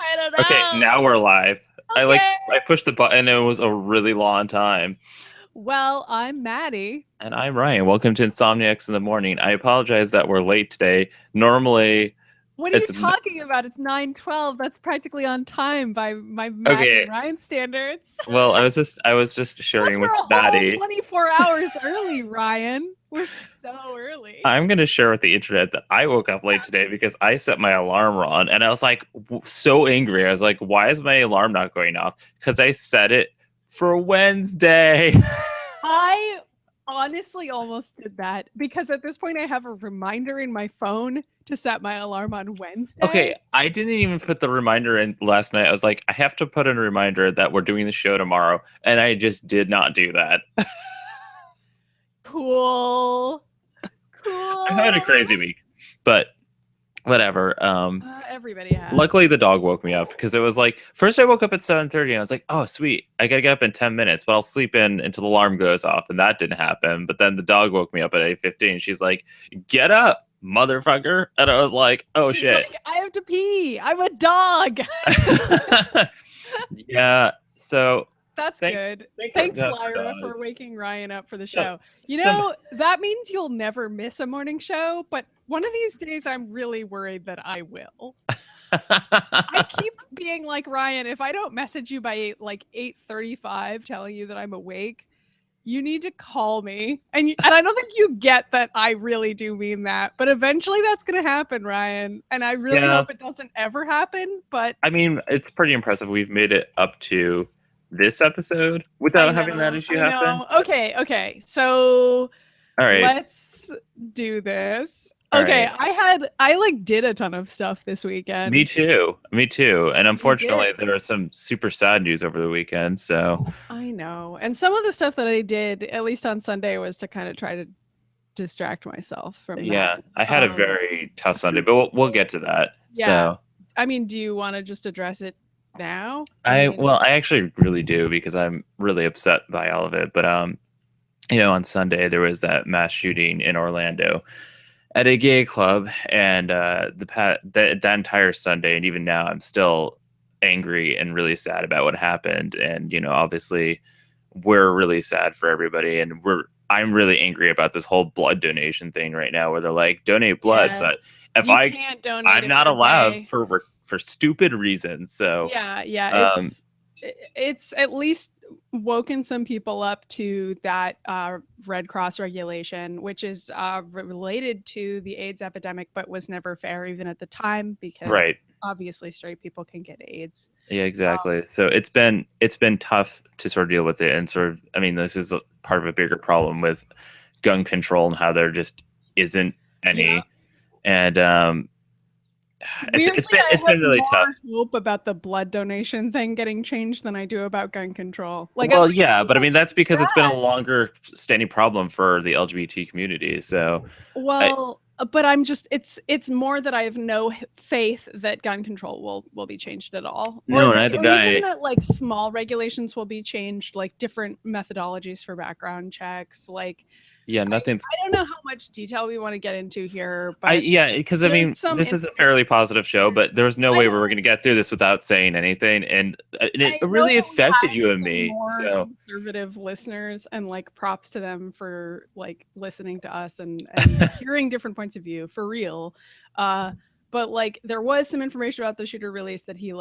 I don't Okay, know. now we're live. Okay. I pushed the button and it was a really long time. Well, I'm Maddie. And I'm Ryan. Welcome to Insomniacs in the Morning. I apologize that we're late today. Normally What are you it's talking about? It's 9:12. That's practically on time by my Maddy okay. and Ryan standards. Well, I was just Plus, sharing with we're a whole Maddie. 24 hours early, Ryan. We're so early. I'm going to share with the internet that I woke up late today because I set my alarm wrong and I was like so angry. I was like, why is my alarm not going off? Because I set it for Wednesday. I honestly almost did that because at this point I have a reminder in my phone to set my alarm on Okay, Wednesday. I didn't even put the reminder in last night. I was like, I have to put in a reminder that we're doing the show tomorrow, and I just did not do that. Cool. Cool. I've had a crazy week, but whatever. Everybody has. Luckily the dog woke me up because it was like first I woke up at 7:30 and I was like, oh sweet, I gotta get up in 10 minutes, but I'll sleep in until the alarm goes off, and that didn't happen. But then the dog woke me up at 8:15. She's like, get up, motherfucker. And I was like, oh She's shit. like, I have to pee. I'm a dog. Yeah. So That's good. Thanks, Lyra, for waking Ryan up for the show. You know, that means you'll never miss a morning show, but one of these days I'm really worried that I will. I keep being like, Ryan, if I don't message you by 8:35 telling you that I'm awake, you need to call me. And I don't think you get that I really do mean that. But eventually that's going to happen, Ryan. And I really hope it doesn't ever happen. But I mean, it's pretty impressive. We've made it up to this episode without having that issue happen. Okay. So all right, let's do this. All okay, right. I did a ton of stuff this weekend. Me too. And unfortunately, there was some super sad news over the weekend. So I know. And some of the stuff that I did, at least on Sunday, was to kind of try to distract myself from that. Yeah, I had a very tough Sunday, but we'll get to that. Yeah. So I mean, do you want to just address it now? I actually really do, because I'm really upset by all of it. But on Sunday there was that mass shooting in Orlando at a gay club, and that entire Sunday and even now I'm still angry and really sad about what happened. And obviously we're really sad for everybody, and I'm really angry about this whole blood donation thing right now, where they're like, donate blood, but if you can't donate, I'm not allowed for stupid reasons. So it's at least woken some people up to that Red Cross regulation, which is related to the AIDS epidemic, but was never fair even at the time, because obviously straight people can get AIDS. Yeah, exactly. So it's been tough to sort of deal with it, and sort of, I mean, this is part of a bigger problem with gun control and how there just isn't any. And it's been really tough. Hope about the blood donation thing getting changed than I do about gun control. But I mean, that's because it's been a longer standing problem for the LGBT community. So but I'm just it's more that I have no faith that gun control will be changed at all. No, neither do I. Even that small regulations will be changed, like different methodologies for background checks, nothing's. I don't know how much detail we want to get into here, but because I mean, this is a fairly positive show, but there was no way we were going to get through this without saying anything, and it really affected you and me. So conservative listeners, and props to them for listening to us and hearing different points of view, for real. But there was some information about the shooter released that he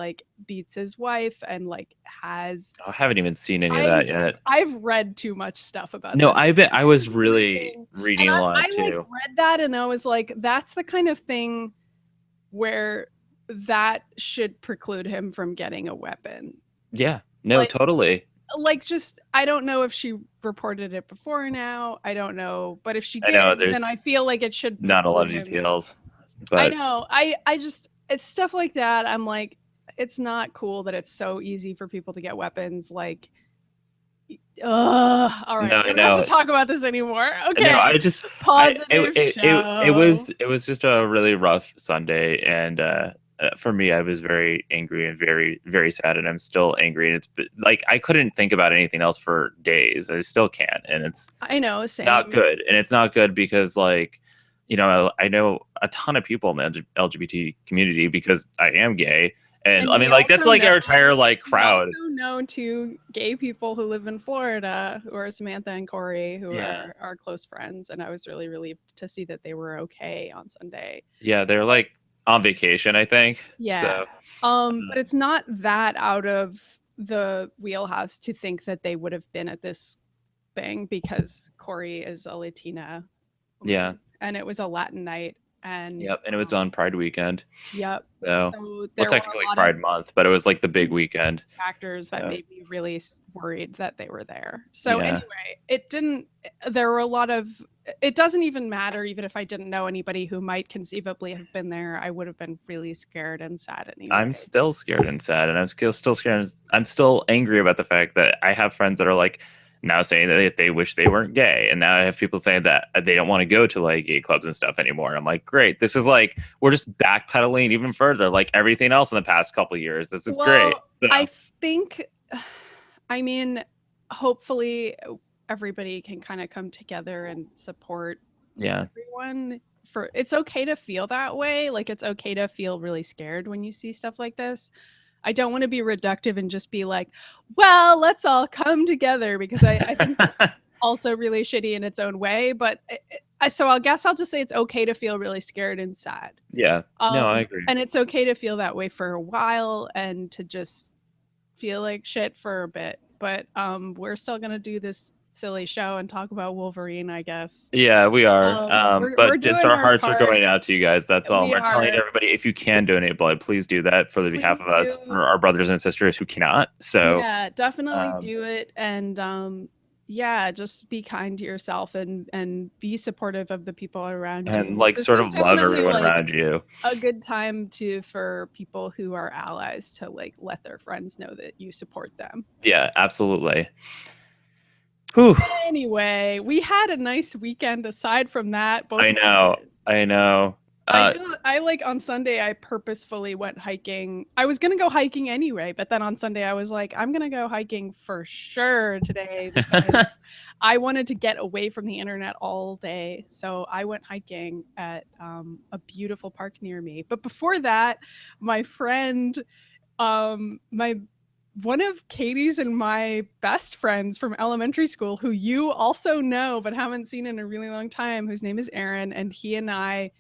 beats his wife and has. I haven't even seen any of that yet. I've read too much stuff about. No, I was really reading a lot too. I read that and I was like, that's the kind of thing where that should preclude him from getting a weapon. Yeah. No, totally. I don't know if she reported it before now. I don't know, but if she did, then I feel like it should. Not a lot of details. But I know. I just, it's stuff like that. I'm like, it's not cool that it's so easy for people to get weapons. All right. No, we don't have to talk about this anymore. Okay. No, I just positive show. It was just a really rough Sunday, and for me, I was very angry and very, very sad, and I'm still angry. And it's I couldn't think about anything else for days. I still can't, and it's same. Not good. And it's not good because I know a ton of people in the LGBT community, because I am gay, And I mean, like, that's like our entire like crowd. We also know two gay people who live in Florida, who are Samantha and Corey, who are our close friends. And I was really relieved to see that they were okay on Sunday. Yeah, they're like on vacation, I think. Yeah. So. But it's not that out of the wheelhouse to think that they would have been at this thing, because Corey is a Latina. Yeah. And it was a Latin night. And it was on Pride weekend. Yep. So well, technically Pride month, but it was like the big weekend. Factors that made me really worried that they were there. So anyway, there were a lot of, it doesn't even matter, even if I didn't know anybody who might conceivably have been there, I would have been really scared and sad anyway. I'm still scared and sad, and I'm still scared. I'm still angry about the fact that I have friends that are like, now saying that they wish they weren't gay, and now I have people saying that they don't want to go to like gay clubs and stuff anymore. I'm like, great, this is like, we're just backpedaling even further, like everything else in the past couple of years. This is great. So. I think, I mean, hopefully everybody can kind of come together and support everyone. It's okay to feel that way. Like, it's okay to feel really scared when you see stuff like this. I don't want to be reductive and just be like, well, let's all come together, because I think that's also really shitty in its own way. But so I guess I'll just say it's okay to feel really scared and sad. Yeah. No, I agree. And it's okay to feel that way for a while and to just feel like shit for a bit. But we're still going to do this silly show and talk about Wolverine, I guess. Yeah, we are. But just our hearts are going out to you guys. That's all. We're telling everybody, if you can donate blood, please do that for the behalf of us, for our brothers and sisters who cannot. So yeah, definitely do it. And just be kind to yourself and be supportive of the people around you. And like, sort of love everyone around you. A good time for people who are allies to like let their friends know that you support them. Yeah, absolutely. Whew. Anyway, we had a nice weekend aside from that. I know. I like on Sunday, I purposefully went hiking. I was going to go hiking anyway, but then on Sunday I was like, I'm going to go hiking for sure today, because I wanted to get away from the internet all day. So I went hiking at a beautiful park near me. But before that, my friend, one of Katie's and my best friends from elementary school, who you also know but haven't seen in a really long time, whose name is Aaron, and have I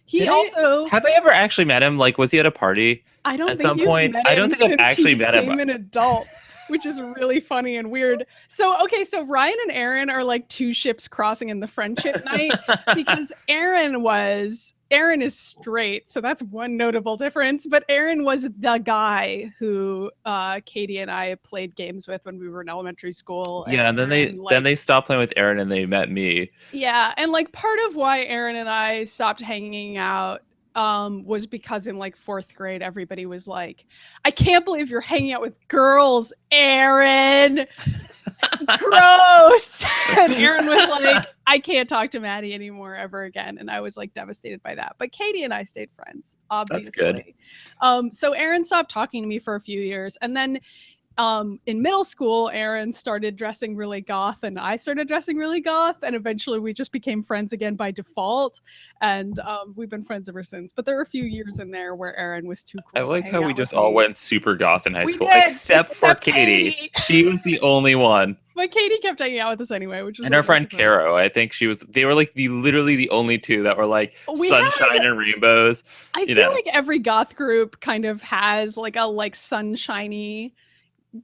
ever actually met him? Like, was he at a party? I don't at think some point. I don't think I've actually met him. An adult, which is really funny and weird. So Ryan and Aaron are like two ships crossing in the friendship night, because Aaron is straight, so that's one notable difference. But Aaron was the guy who Katie and I played games with when we were in elementary school. Yeah, and then they stopped playing with Aaron and they met me. Yeah, and like part of why Aaron and I stopped hanging out was because in like 4th grade, everybody was like, I can't believe you're hanging out with girls, Aaron. Gross. And Aaron was like, I can't talk to Maddy anymore ever again. And I was like devastated by that. But Katie and I stayed friends, obviously. That's good. So Aaron stopped talking to me for a few years. And then in middle school, Aaron started dressing really goth and I started dressing really goth. And eventually we just became friends again by default. And we've been friends ever since. But there were a few years in there where Aaron was too cool. I like how we just all went super goth in high school, except for Katie. She was the only one. But Katie kept hanging out with us anyway, which was and our friend Caro. I think they were like literally the only two that were like sunshine and rainbows. I feel like every goth group kind of has like a sunshiny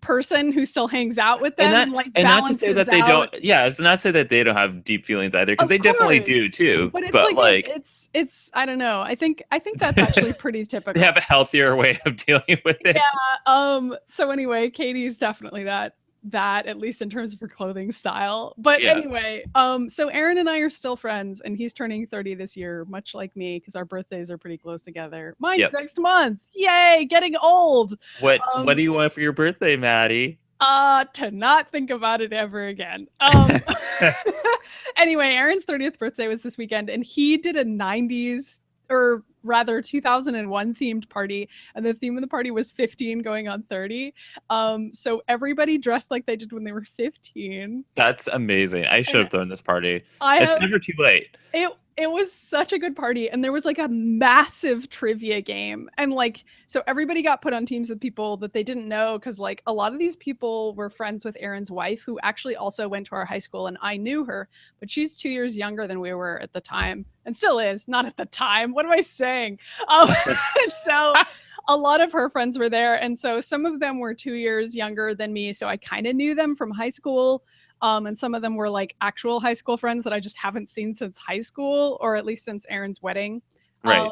person who still hangs out with them and not to say that they don't. Yeah, it's not to say that they don't have deep feelings either, because they definitely do too. But it's it's I don't know. I think that's actually pretty typical. They have a healthier way of dealing with it. Yeah. So anyway, Katie's definitely that at least in terms of her clothing style. But anyway, so Aaron and I are still friends, and he's turning 30 this year, much like me, because our birthdays are pretty close together. Mine's next month. Yay, getting old. What do you want for your birthday, Maddy? To not think about it ever again. Anyway, Aaron's 30th birthday was this weekend, and he did a 90s, or rather 2001 themed party, and the theme of the party was 15 going on 30. So everybody dressed like they did when they were 15. That's amazing. I should have thrown this party. It's never too late. it was such a good party, and there was like a massive trivia game, and like so everybody got put on teams with people that they didn't know, because like a lot of these people were friends with Aaron's wife, who actually also went to our high school, and I knew her, but she's 2 years younger than we were at the time, and still is. Not at the time, what am I saying? And so a lot of her friends were there, and so some of them were 2 years younger than me, so I kind of knew them from high school. And some of them were like actual high school friends that I just haven't seen since high school, or at least since Aaron's wedding. Right.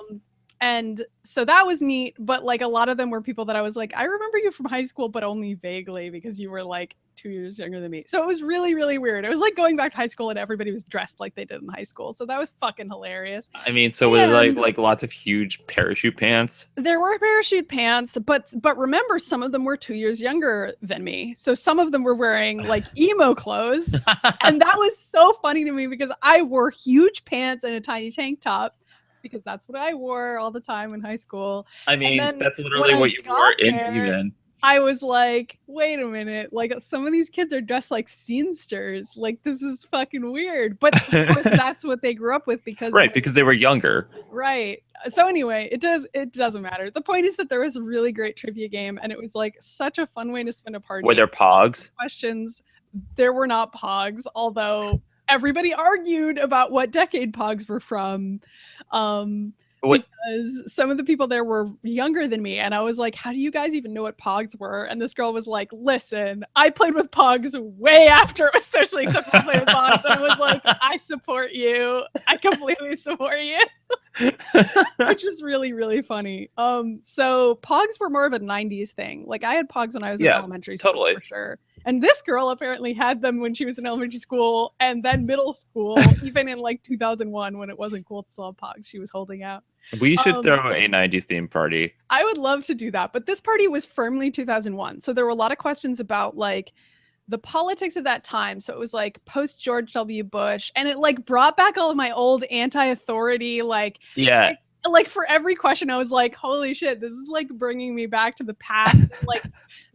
And so that was neat, but like a lot of them were people that I was like, I remember you from high school, but only vaguely, because you were like 2 years younger than me. So it was really, really weird. It was like going back to high school and everybody was dressed like they did in high school. So that was fucking hilarious. I mean, so with like lots of huge parachute pants. There were parachute pants, but remember, some of them were 2 years younger than me. So some of them were wearing like emo clothes. And that was so funny to me, because I wore huge pants and a tiny tank top, because that's what I wore all the time in high school. I mean, that's literally what you wore in even. I was like, wait a minute, like some of these kids are dressed like scenesters. Like, this is fucking weird. But of course, that's what they grew up with, because because they were younger. Right. So anyway, it doesn't matter. The point is that there was a really great trivia game, and it was like such a fun way to spend a party. Were there pogs? Questions. There were not pogs, although everybody argued about what decade pogs were from. Because some of the people there were younger than me, and I was like, how do you guys even know what pogs were? And this girl was like, listen, I played with pogs way after it was socially acceptable to play with pogs. And I was like, I support you. I completely support you. Which was really, really funny. So pogs were more of a 90s thing. Like, I had pogs when I was in elementary school, for sure. And this girl apparently had them when she was in elementary school and then middle school, even in like 2001, when it wasn't cool to still have pogs. She was holding out. We should throw a 90s theme party. I would love to do that. But this party was firmly 2001. So there were a lot of questions about like the politics of that time. So it was like post George W. Bush, and it like brought back all of my old anti-authority, like, like for every question I was like, holy shit, this is like bringing me back to the past. Like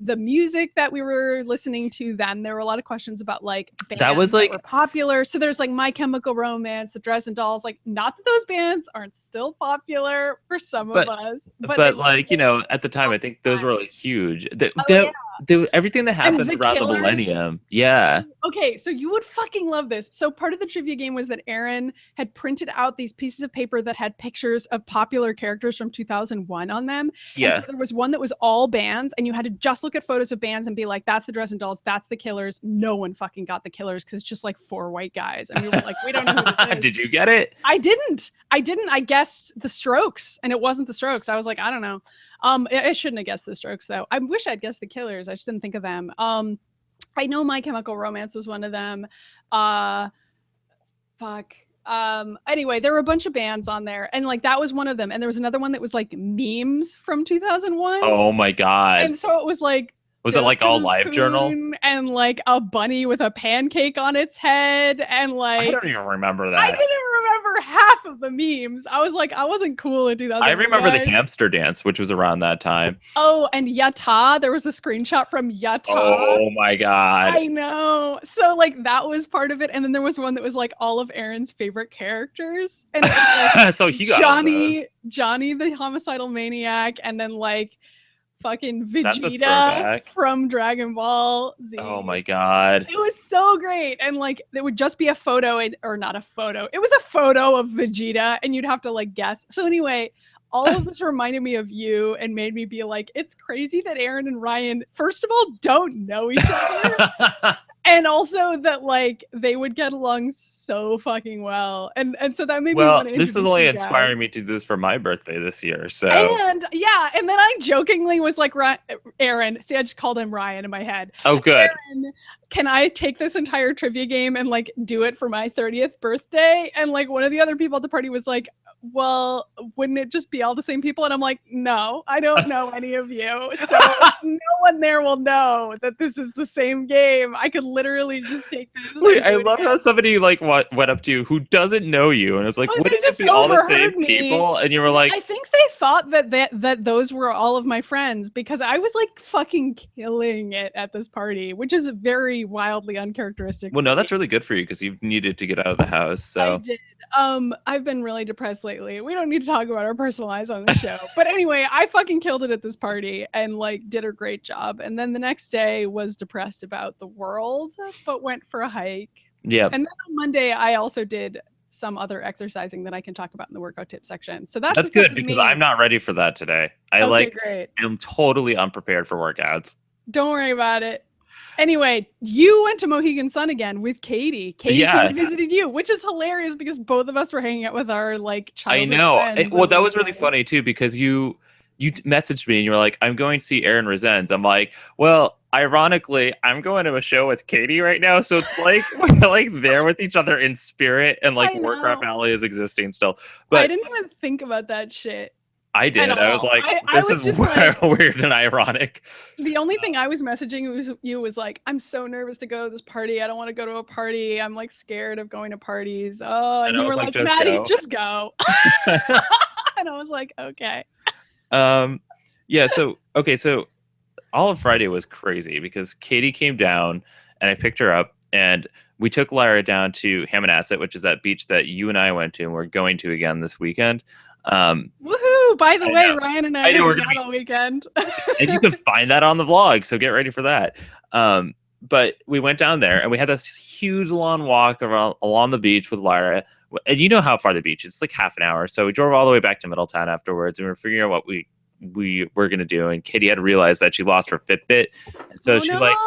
the music that we were listening to then, there were a lot of questions about like bands that were popular. So there's like My Chemical Romance, the Dresden Dolls, like, not that those bands aren't still popular for some of us, but like, you know, at the time I think those were like huge. Everything that happened around the millennium. Yeah. Okay, so you would fucking love this. So part of the trivia game was that Aaron had printed out these pieces of paper that had pictures of popular characters from 2001 on them. Yeah. And so there was one that was all bands, and you had to just look at photos of bands and be like, that's the Dresden Dolls, that's the Killers. No one fucking got the Killers, because it's just like 4 white guys. And we were like, we don't know who this is. Did you get it? I didn't. I guessed the Strokes, and it wasn't the Strokes. I was like, I don't know. I shouldn't have guessed the Strokes, though. I wish I'd guessed the Killers. I just didn't think of them. I know My Chemical Romance was one of them. Anyway, there were a bunch of bands on there, and like that was one of them. And there was another one that was like memes from 2001. Oh my god. And so it was like, was it like all live journal and like a bunny with a pancake on its head, and like I don't even remember that. I didn't remember half of the memes. I was like, I wasn't cool in 2000. I remember the hamster dance, which was around that time. Oh, and Yatta. There was a screenshot from Yatta. Oh my god. I know. So like that was part of it, and then there was one that was like all of Aaron's favorite characters, and it was, like, so he got Johnny the homicidal maniac, and then like fucking Vegeta from Dragon Ball Z. Oh my god. It was so great. And like there would just be a photo, or not a photo. It was a photo of Vegeta, and you'd have to like guess. So anyway, all of this reminded me of you and made me be like, it's crazy that Aaron and Ryan, first of all, don't know each other. And also that like they would get along so fucking well, and so that made me want to. This is only inspiring me to do this for my birthday this year. So and then I jokingly was like, Aaron. See, I just called him Ryan in my head. Oh, good. Aaron, can I take this entire trivia game and like do it for my 30th birthday? And like one of the other people at the party was like, well, wouldn't it just be all the same people? And I'm like, no, I don't know any of you. So no one there will know that this is the same game. I could literally just take this. Wait, I love how somebody like went up to you who doesn't know you, and it's like, wouldn't it be all the same people? And you were like, I think they thought that those were all of my friends, because I was like fucking killing it at this party, which is very wildly uncharacteristic. Well, no, that's really good for you, because you needed to get out of the house. So I've been really depressed lately. We don't need to talk about our personal lives on the show. But anyway, I fucking killed it at this party and like did a great job. And then the next day was depressed about the world, but went for a hike. Yeah. And then on Monday, I also did some other exercising that I can talk about in the workout tip section. So that's good because I'm not ready for that today. Great. I'm totally unprepared for workouts. Don't worry about it. Anyway, you went to Mohegan Sun again with Katie. Katie came and visited you, which is hilarious because both of us were hanging out with our like childhood friends. Well, that was really funny too because you messaged me and you were like, "I'm going to see Aaron Resends." I'm like, "Well, ironically, I'm going to a show with Katie right now, so it's like we're like there with each other in spirit, and like Warcraft Alley is existing still." But I didn't even think about that shit. I did. I was like, this is weird and ironic. The only thing I was messaging was like, I'm so nervous to go to this party. I don't want to go to a party. I'm like scared of going to parties. Oh, and you were like, Maddie, just go. And I was like, okay. Yeah. So all of Friday was crazy because Katie came down and I picked her up and we took Lyra down to Hammonasset, which is that beach that you and I went to and we're going to again this weekend. Woohoo! By the way, Ryan and I were going all weekend. And you can find that on the vlog, so get ready for that. But we went down there and we had this huge long walk along the beach with Lyra. And you know how far the beach is. It's like half an hour. So we drove all the way back to Middletown afterwards and we were figuring out what we were going to do. And Kitty had realized that she lost her Fitbit. And so she's like,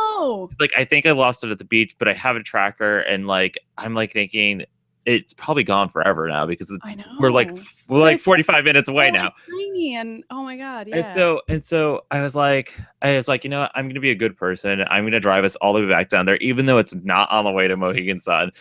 I think I lost it at the beach, but I have a tracker. And like, I'm like thinking, it's probably gone forever now because we're like 45 minutes away now. Tiny and oh my god, yeah. And so I was like, you know what? I'm gonna be a good person. I'm gonna drive us all the way back down there, even though it's not on the way to Mohegan Sun.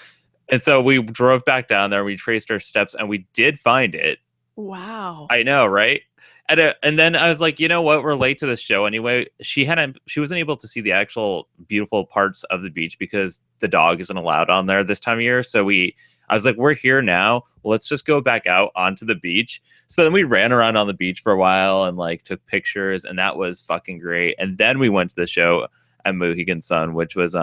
And so we drove back down there. We traced our steps, and we did find it. Wow. I know, right? And then I was like, you know what? We're late to the show anyway. She wasn't able to see the actual beautiful parts of the beach because the dog isn't allowed on there this time of year. So I was like, we're here now. Let's just go back out onto the beach. So then we ran around on the beach for a while and like took pictures, and that was fucking great. And then we went to the show at Mohegan Sun, which was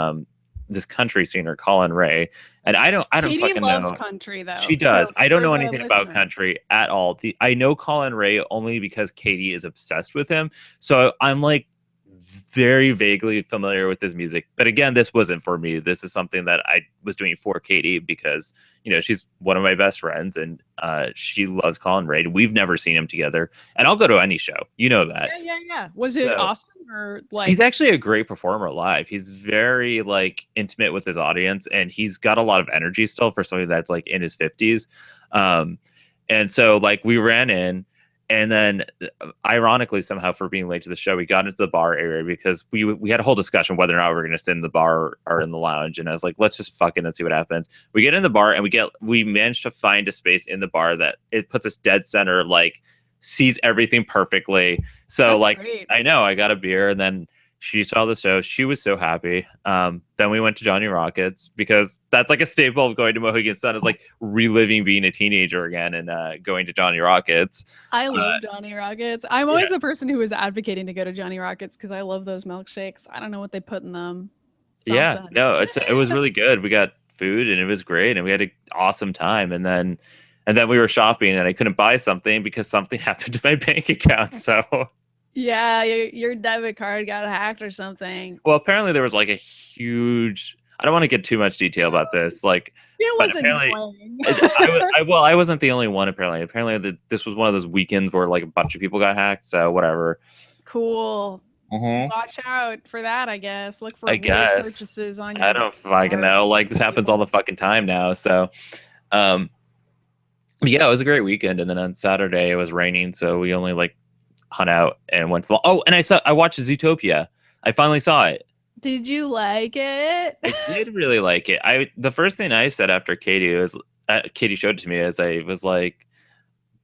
this country singer, Collin Raye. And I don't Katie fucking loves know. Country though. She does. So I don't know anything about country at all. I know Collin Raye only because Katie is obsessed with him. So I'm like very vaguely familiar with his music, but again, this wasn't for me. This is something that I was doing for Katie because, you know, she's one of my best friends and she loves Collin Raye. We've never seen him together, and I'll go to any show. You know that. Yeah. Was it awesome or like? He's actually a great performer live. He's very like intimate with his audience, and he's got a lot of energy still for somebody that's like in his 50s. And so like we ran in. And then, ironically, somehow for being late to the show, we got into the bar area because we had a whole discussion whether or not we were going to sit in the bar or in the lounge. And I was like, let's just fuck it and see what happens. We get in the bar and we managed to find a space in the bar that it puts us dead center, like sees everything perfectly. So that's like, great. I know I got a beer and then she saw the show. She was so happy. Then we went to Johnny Rockets because that's like a staple of going to Mohegan Sun is like reliving being a teenager again and going to Johnny Rockets. I love Johnny Rockets. I'm always the person who is advocating to go to Johnny Rockets because I love those milkshakes. I don't know what they put in them. Something. Yeah, no, it was really good. We got food and it was great and we had an awesome time. And then we were shopping and I couldn't buy something because something happened to my bank account. So. Yeah, your debit card got hacked or something. Well, apparently there was like a huge. I don't want to get too much detail about this. Like, it was annoying. I wasn't the only one. Apparently, this was one of those weekends where like a bunch of people got hacked. So whatever. Cool. Mm-hmm. Watch out for that. I guess look for purchases on. I don't fucking know. Like this happens all the fucking time now. So, yeah, it was a great weekend. And then on Saturday it was raining, so we only like. Hung out and went to and I watched Zootopia. I finally saw it. Did you like it? I did really like it. The first thing I said after Katie showed it to me is I was like,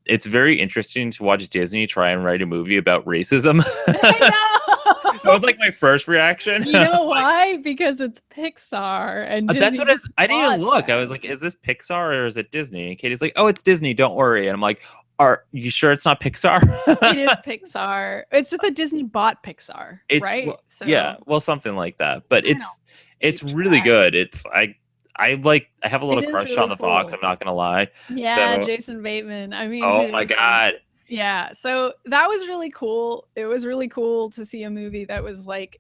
it's very interesting to watch Disney try and write a movie about racism. I know. That was like my first reaction. You know why? Like, because it's Pixar and Disney that's what I didn't even look. I was like, is this Pixar or is it Disney? And Katie's like, oh, it's Disney. Don't worry. And I'm like, are you sure it's not Pixar? It is Pixar. It's just that Disney bought Pixar, right? Well, yeah, well, something like that. But it's really good. I have a little crush really on the fox. I'm not gonna lie. Yeah, So, Jason Bateman. I mean, oh my god. Yeah, so that was really cool. It was really cool to see a movie that was like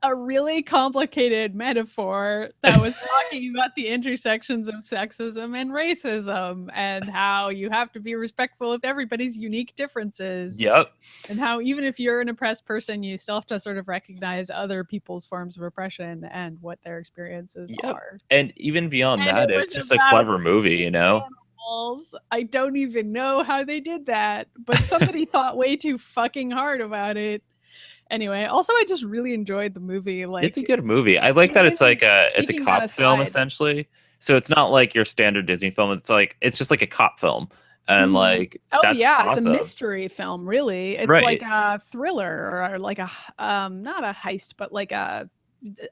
a really complicated metaphor that was talking about the intersections of sexism and racism and how you have to be respectful of everybody's unique differences. Yep. And how even if you're an oppressed person, you still have to sort of recognize other people's forms of oppression and what their experiences are. And even beyond that, it's just a clever movie, you know? Animals. I don't even know how they did that, but somebody thought way too fucking hard about it. Anyway, also I just really enjoyed the movie. Like, it's a good movie. I like that it's like it's a cop film essentially. So it's not like your standard Disney film. It's just like a cop film. And like that's awesome. It's a mystery film, really. It's like a thriller or like a not a heist, but like a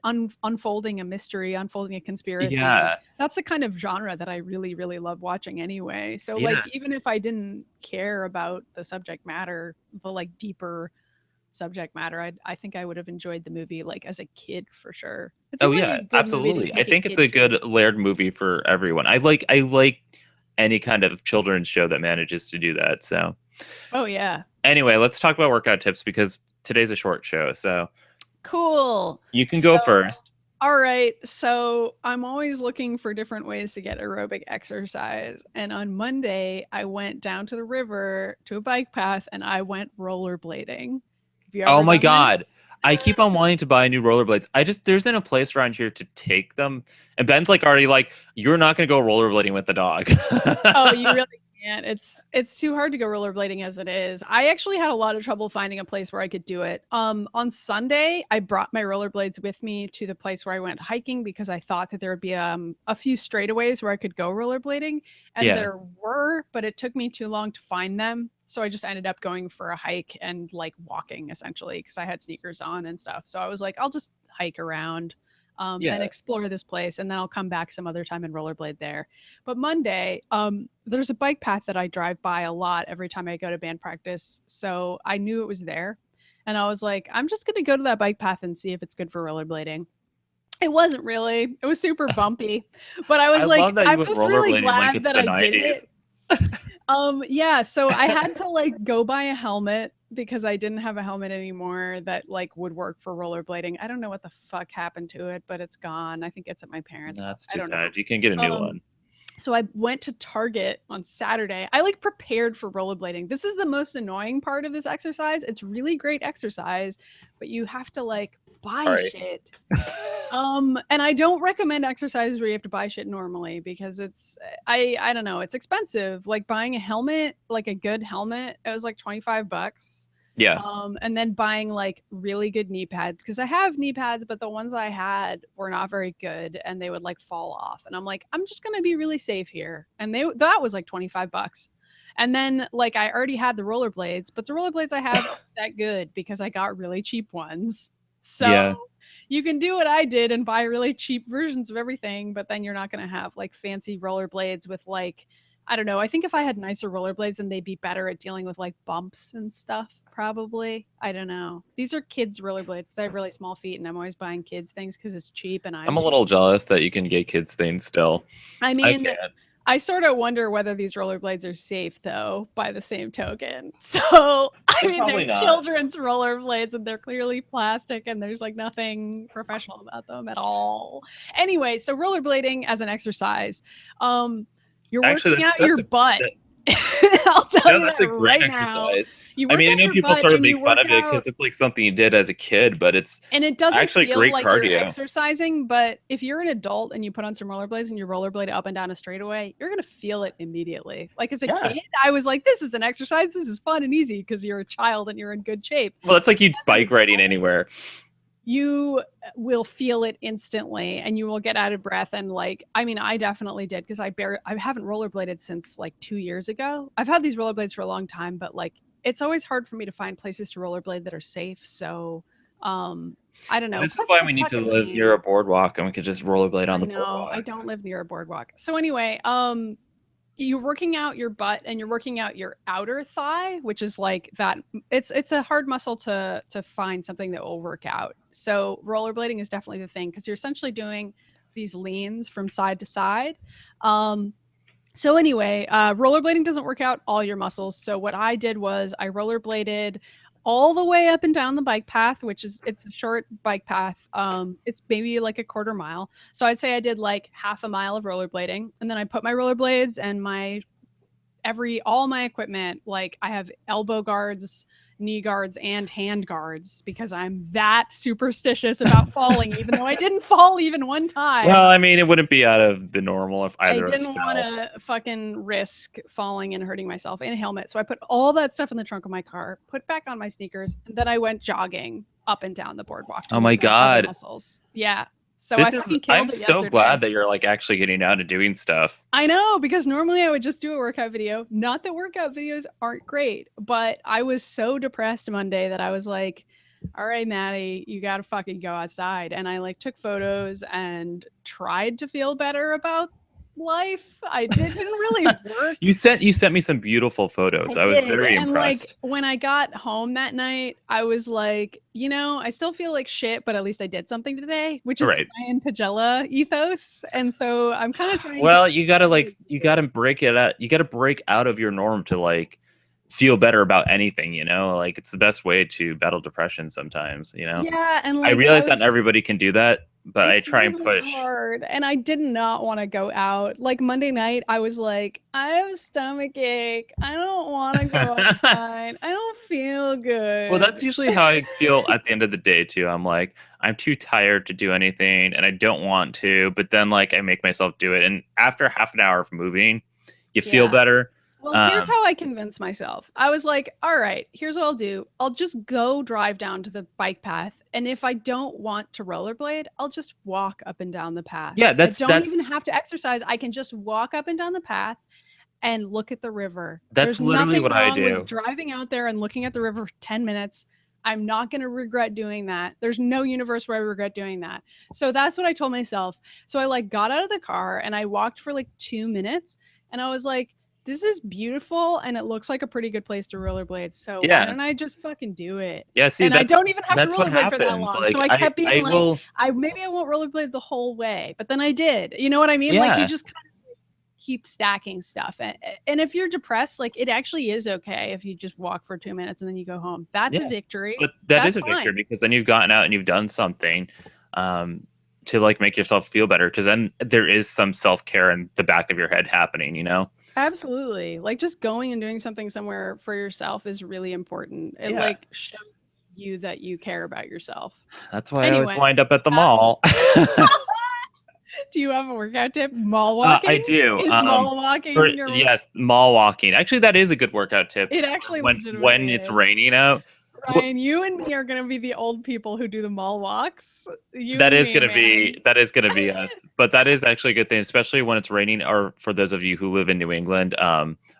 unfolding a mystery, unfolding a conspiracy. Yeah. That's the kind of genre that I really, really love watching anyway. So like even if I didn't care about the subject matter, the like deeper subject matter, I think I would have enjoyed the movie like as a kid for sure. It's absolutely. I think it's a good layered movie for everyone. I like any kind of children's show that manages to do that. So anyway, let's talk about workout tips because today's a short show. So cool. You can go first. All right. So I'm always looking for different ways to get aerobic exercise. And on Monday, I went down to the river to a bike path and I went rollerblading. Oh my God. I keep on wanting to buy new rollerblades. There isn't a place around here to take them. And Ben's like already like, you're not going to go rollerblading with the dog. Oh, you really can't. It's too hard to go rollerblading as it is. I actually had a lot of trouble finding a place where I could do it. On Sunday, I brought my rollerblades with me to the place where I went hiking because I thought that there would be a few straightaways where I could go rollerblading. And there were, but it took me too long to find them. So I just ended up going for a hike and like walking essentially because I had sneakers on and stuff. So I was like, I'll just hike around and explore this place. And then I'll come back some other time and rollerblade there. But Monday, there's a bike path that I drive by a lot every time I go to band practice. So I knew it was there. And I was like, I'm just going to go to that bike path and see if it's good for rollerblading. It wasn't really. It was super bumpy. But I was I'm just really glad that I did it. So I had to like go buy a helmet because I didn't have a helmet anymore that like would work for rollerblading. I don't know what the fuck happened to it, but it's gone. I think it's at my parents' house. That's too bad. You can get a new one. So I went to Target on Saturday. I like prepared for rollerblading. This is the most annoying part of this exercise. It's really great exercise, but you have to like buy shit. And I don't recommend exercises where you have to buy shit normally because it's I don't know, it's expensive. Like buying a helmet, like a good helmet, it was like $25. Yeah. And then buying like really good knee pads because I have knee pads, but the ones I had were not very good and they would like fall off. And I'm like, I'm just gonna be really safe here. And that was like $25. And then like I already had the rollerblades, but the rollerblades I have aren't that good because I got really cheap ones. So you can do what I did and buy really cheap versions of everything, but then you're not gonna have like fancy rollerblades with like, I don't know. I think if I had nicer rollerblades, then they'd be better at dealing with like bumps and stuff, probably. I don't know. These are kids' rollerblades because I have really small feet and I'm always buying kids things because it's cheap. And I'm a little jealous that you can get kids things still. I mean, I sort of wonder whether these rollerblades are safe, though, by the same token. So, I mean, they're children's rollerblades and they're clearly plastic and there's like nothing professional about them at all. Anyway, so rollerblading as an exercise. You're working out your butt. I'll tell you that's a great exercise. I mean, I know people sort of make fun of it because it's like something you did as a kid, but it doesn't actually feel great like cardio. You're exercising. But if you're an adult and you put on some rollerblades and you rollerblade up and down a straightaway, you're gonna feel it immediately. Like as a kid, I was like, "This is an exercise. This is fun and easy because you're a child and you're in good shape." Well, it's like you bike riding anywhere. You will feel it instantly and you will get out of breath. And like, I mean, I definitely did because I haven't rollerbladed since like 2 years ago. I've had these rollerblades for a long time, but like, it's always hard for me to find places to rollerblade that are safe. So, I don't know. This is why we need to live near a boardwalk and we could just rollerblade on the boardwalk. I don't live near a boardwalk. So anyway, you're working out your butt and you're working out your outer thigh, which is like that. It's a hard muscle to find something that will work out. So rollerblading is definitely the thing because you're essentially doing these leans from side to side. So anyway, rollerblading doesn't work out all your muscles. So what I did was I rollerbladed all the way up and down the bike path, it's a short bike path. It's maybe like a quarter mile. So I'd say I did like half a mile of rollerblading, and then I put my rollerblades and all my equipment. Like I have elbow guards, knee guards, and hand guards because I'm that superstitious about falling, even though I didn't fall even one time. Well, I mean, it wouldn't be out of the normal if either of us fell. I didn't want to fucking risk falling and hurting myself in a helmet. So I put all that stuff in the trunk of my car, put back on my sneakers, and then I went jogging up and down the boardwalk. Oh my God. Muscles. Yeah. So I'm so glad that you're like actually getting out and doing stuff. I know, because normally I would just do a workout video. Not that workout videos aren't great, but I was so depressed Monday that I was like, all right, Maddie, you got to fucking go outside. And I like took photos and tried to feel better about life. I didn't really work. You sent me some beautiful photos. I was very impressed. Like when I got home that night, I was like, I still feel like shit, but at least I did something today, which is the Ryan Pagella ethos. And so I'm kind of trying. Well, you gotta break it out. You gotta break out of your norm to like feel better about anything. Like it's the best way to battle depression sometimes. Yeah, and like, I realize not everybody can do that. But I try and push hard, and I did not want to go out. Like Monday night, I was like, I have a stomach ache. I don't want to go outside. I don't feel good. Well, that's usually how I feel at the end of the day too. I'm like, I'm too tired to do anything, and I don't want to. But then, like, I make myself do it, and after half an hour of moving, you feel better. Well, here's how I convinced myself. I was like, all right, here's what I'll do. I'll just go drive down to the bike path. And if I don't want to rollerblade, I'll just walk up and down the path. Yeah, I don't even have to exercise. I can just walk up and down the path and look at the river. That's literally what I do. With driving out there and looking at the river for 10 minutes. I'm not going to regret doing that. There's no universe where I regret doing that. So that's what I told myself. So I like got out of the car and I walked for like 2 minutes and I was like, this is beautiful and it looks like a pretty good place to rollerblade. So why don't I just fucking do it? Yeah, see, and I don't even have to rollerblade for that long. Like, so I kept being maybe I won't rollerblade the whole way, but then I did. You know what I mean? Yeah. Like you just kind of keep stacking stuff. And if you're depressed, like it actually is okay if you just walk for 2 minutes and then you go home. That's a victory. But that's a victory because then you've gotten out and you've done something to like make yourself feel better. Because then there is some self-care in the back of your head happening, Absolutely. Like just going and doing something somewhere for yourself is really important. It like shows you that you care about yourself. That's why I always wind up at the mall. Do you have a workout tip? Mall walking? I do. Is mall walking yes, mall walking. Actually, that is a good workout tip. It actually when it's raining out. Ryan, you and me are going to be the old people who do the mall walks. That is going to be us. But that is actually a good thing, especially when it's raining, or for those of you who live in New England,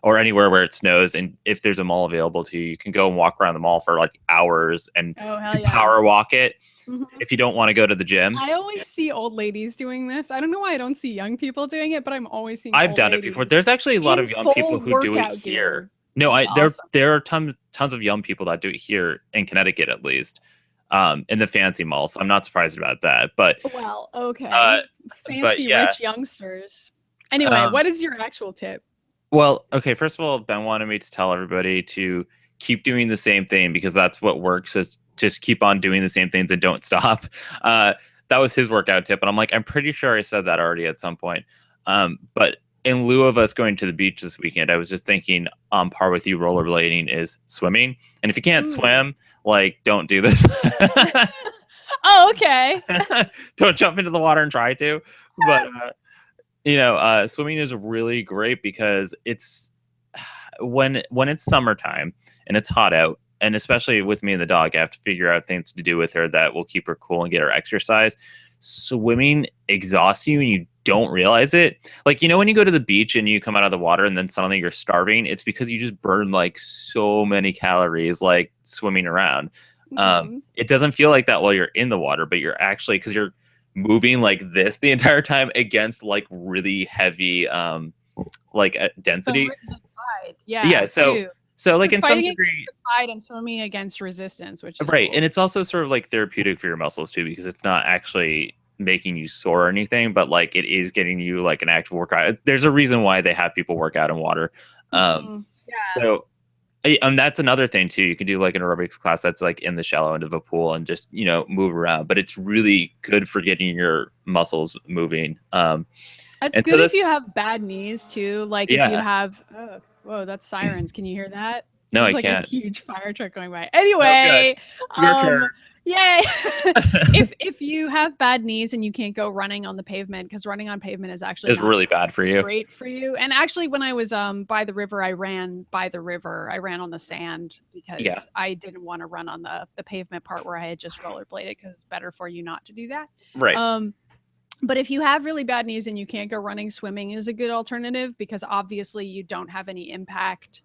or anywhere where it snows. And if there's a mall available to you, you can go and walk around the mall for like hours and power walk it. If you don't want to go to the gym. I always see old ladies doing this. I don't know why I don't see young people doing it, but I'm always seeing I've done it before. There's actually a lot of young people who do it here. No, there are tons of young people that do it here in Connecticut, at least, in the fancy malls. I'm not surprised about that. But fancy rich youngsters. Anyway, what is your actual tip? Well, okay. First of all, Ben wanted me to tell everybody to keep doing the same thing because that's what works. Is just keep on doing the same things and don't stop. That was his workout tip, and I'm like, I'm pretty sure I said that already at some point. But in lieu of us going to the beach this weekend, I was just thinking on par with you, rollerblading is swimming. And if you can't swim, like, don't do this. Oh, okay. Don't jump into the water and try to. But, swimming is really great because it's when it's summertime and it's hot out, and especially with me and the dog, I have to figure out things to do with her that will keep her cool and get her exercise. Swimming exhausts you and you don't realize it. Like, when you go to the beach and you come out of the water and then suddenly you're starving, it's because you just burn like so many calories, like swimming around. It doesn't feel like that while you're in the water, but you're actually, because you're moving like this the entire time against like really heavy, density. Yeah. So like in some degree, tide and swimming against resistance, which is right. Cool. And it's also sort of like therapeutic for your muscles too, because it's not actually making you sore or anything, but like it is getting you like an active workout. There's a reason why they have people work out in water. So and that's another thing too. You can do like an aerobics class that's like in the shallow end of a pool and just, you know, move around, but it's really good for getting your muscles moving. It's good if you have bad knees too. Like if you have, whoa, that's sirens. Can you hear that? No, There's I can't. A huge fire truck going by. Anyway, your turn. Yay! if you have bad knees and you can't go running on the pavement, because running on pavement is actually really bad for you. Great for you. And actually, when I was by the river, I ran by the river. I ran on the sand because I didn't want to run on the pavement part where I had just rollerbladed, because it's better for you not to do that. Right. But if you have really bad knees and you can't go running, swimming is a good alternative, because obviously you don't have any impact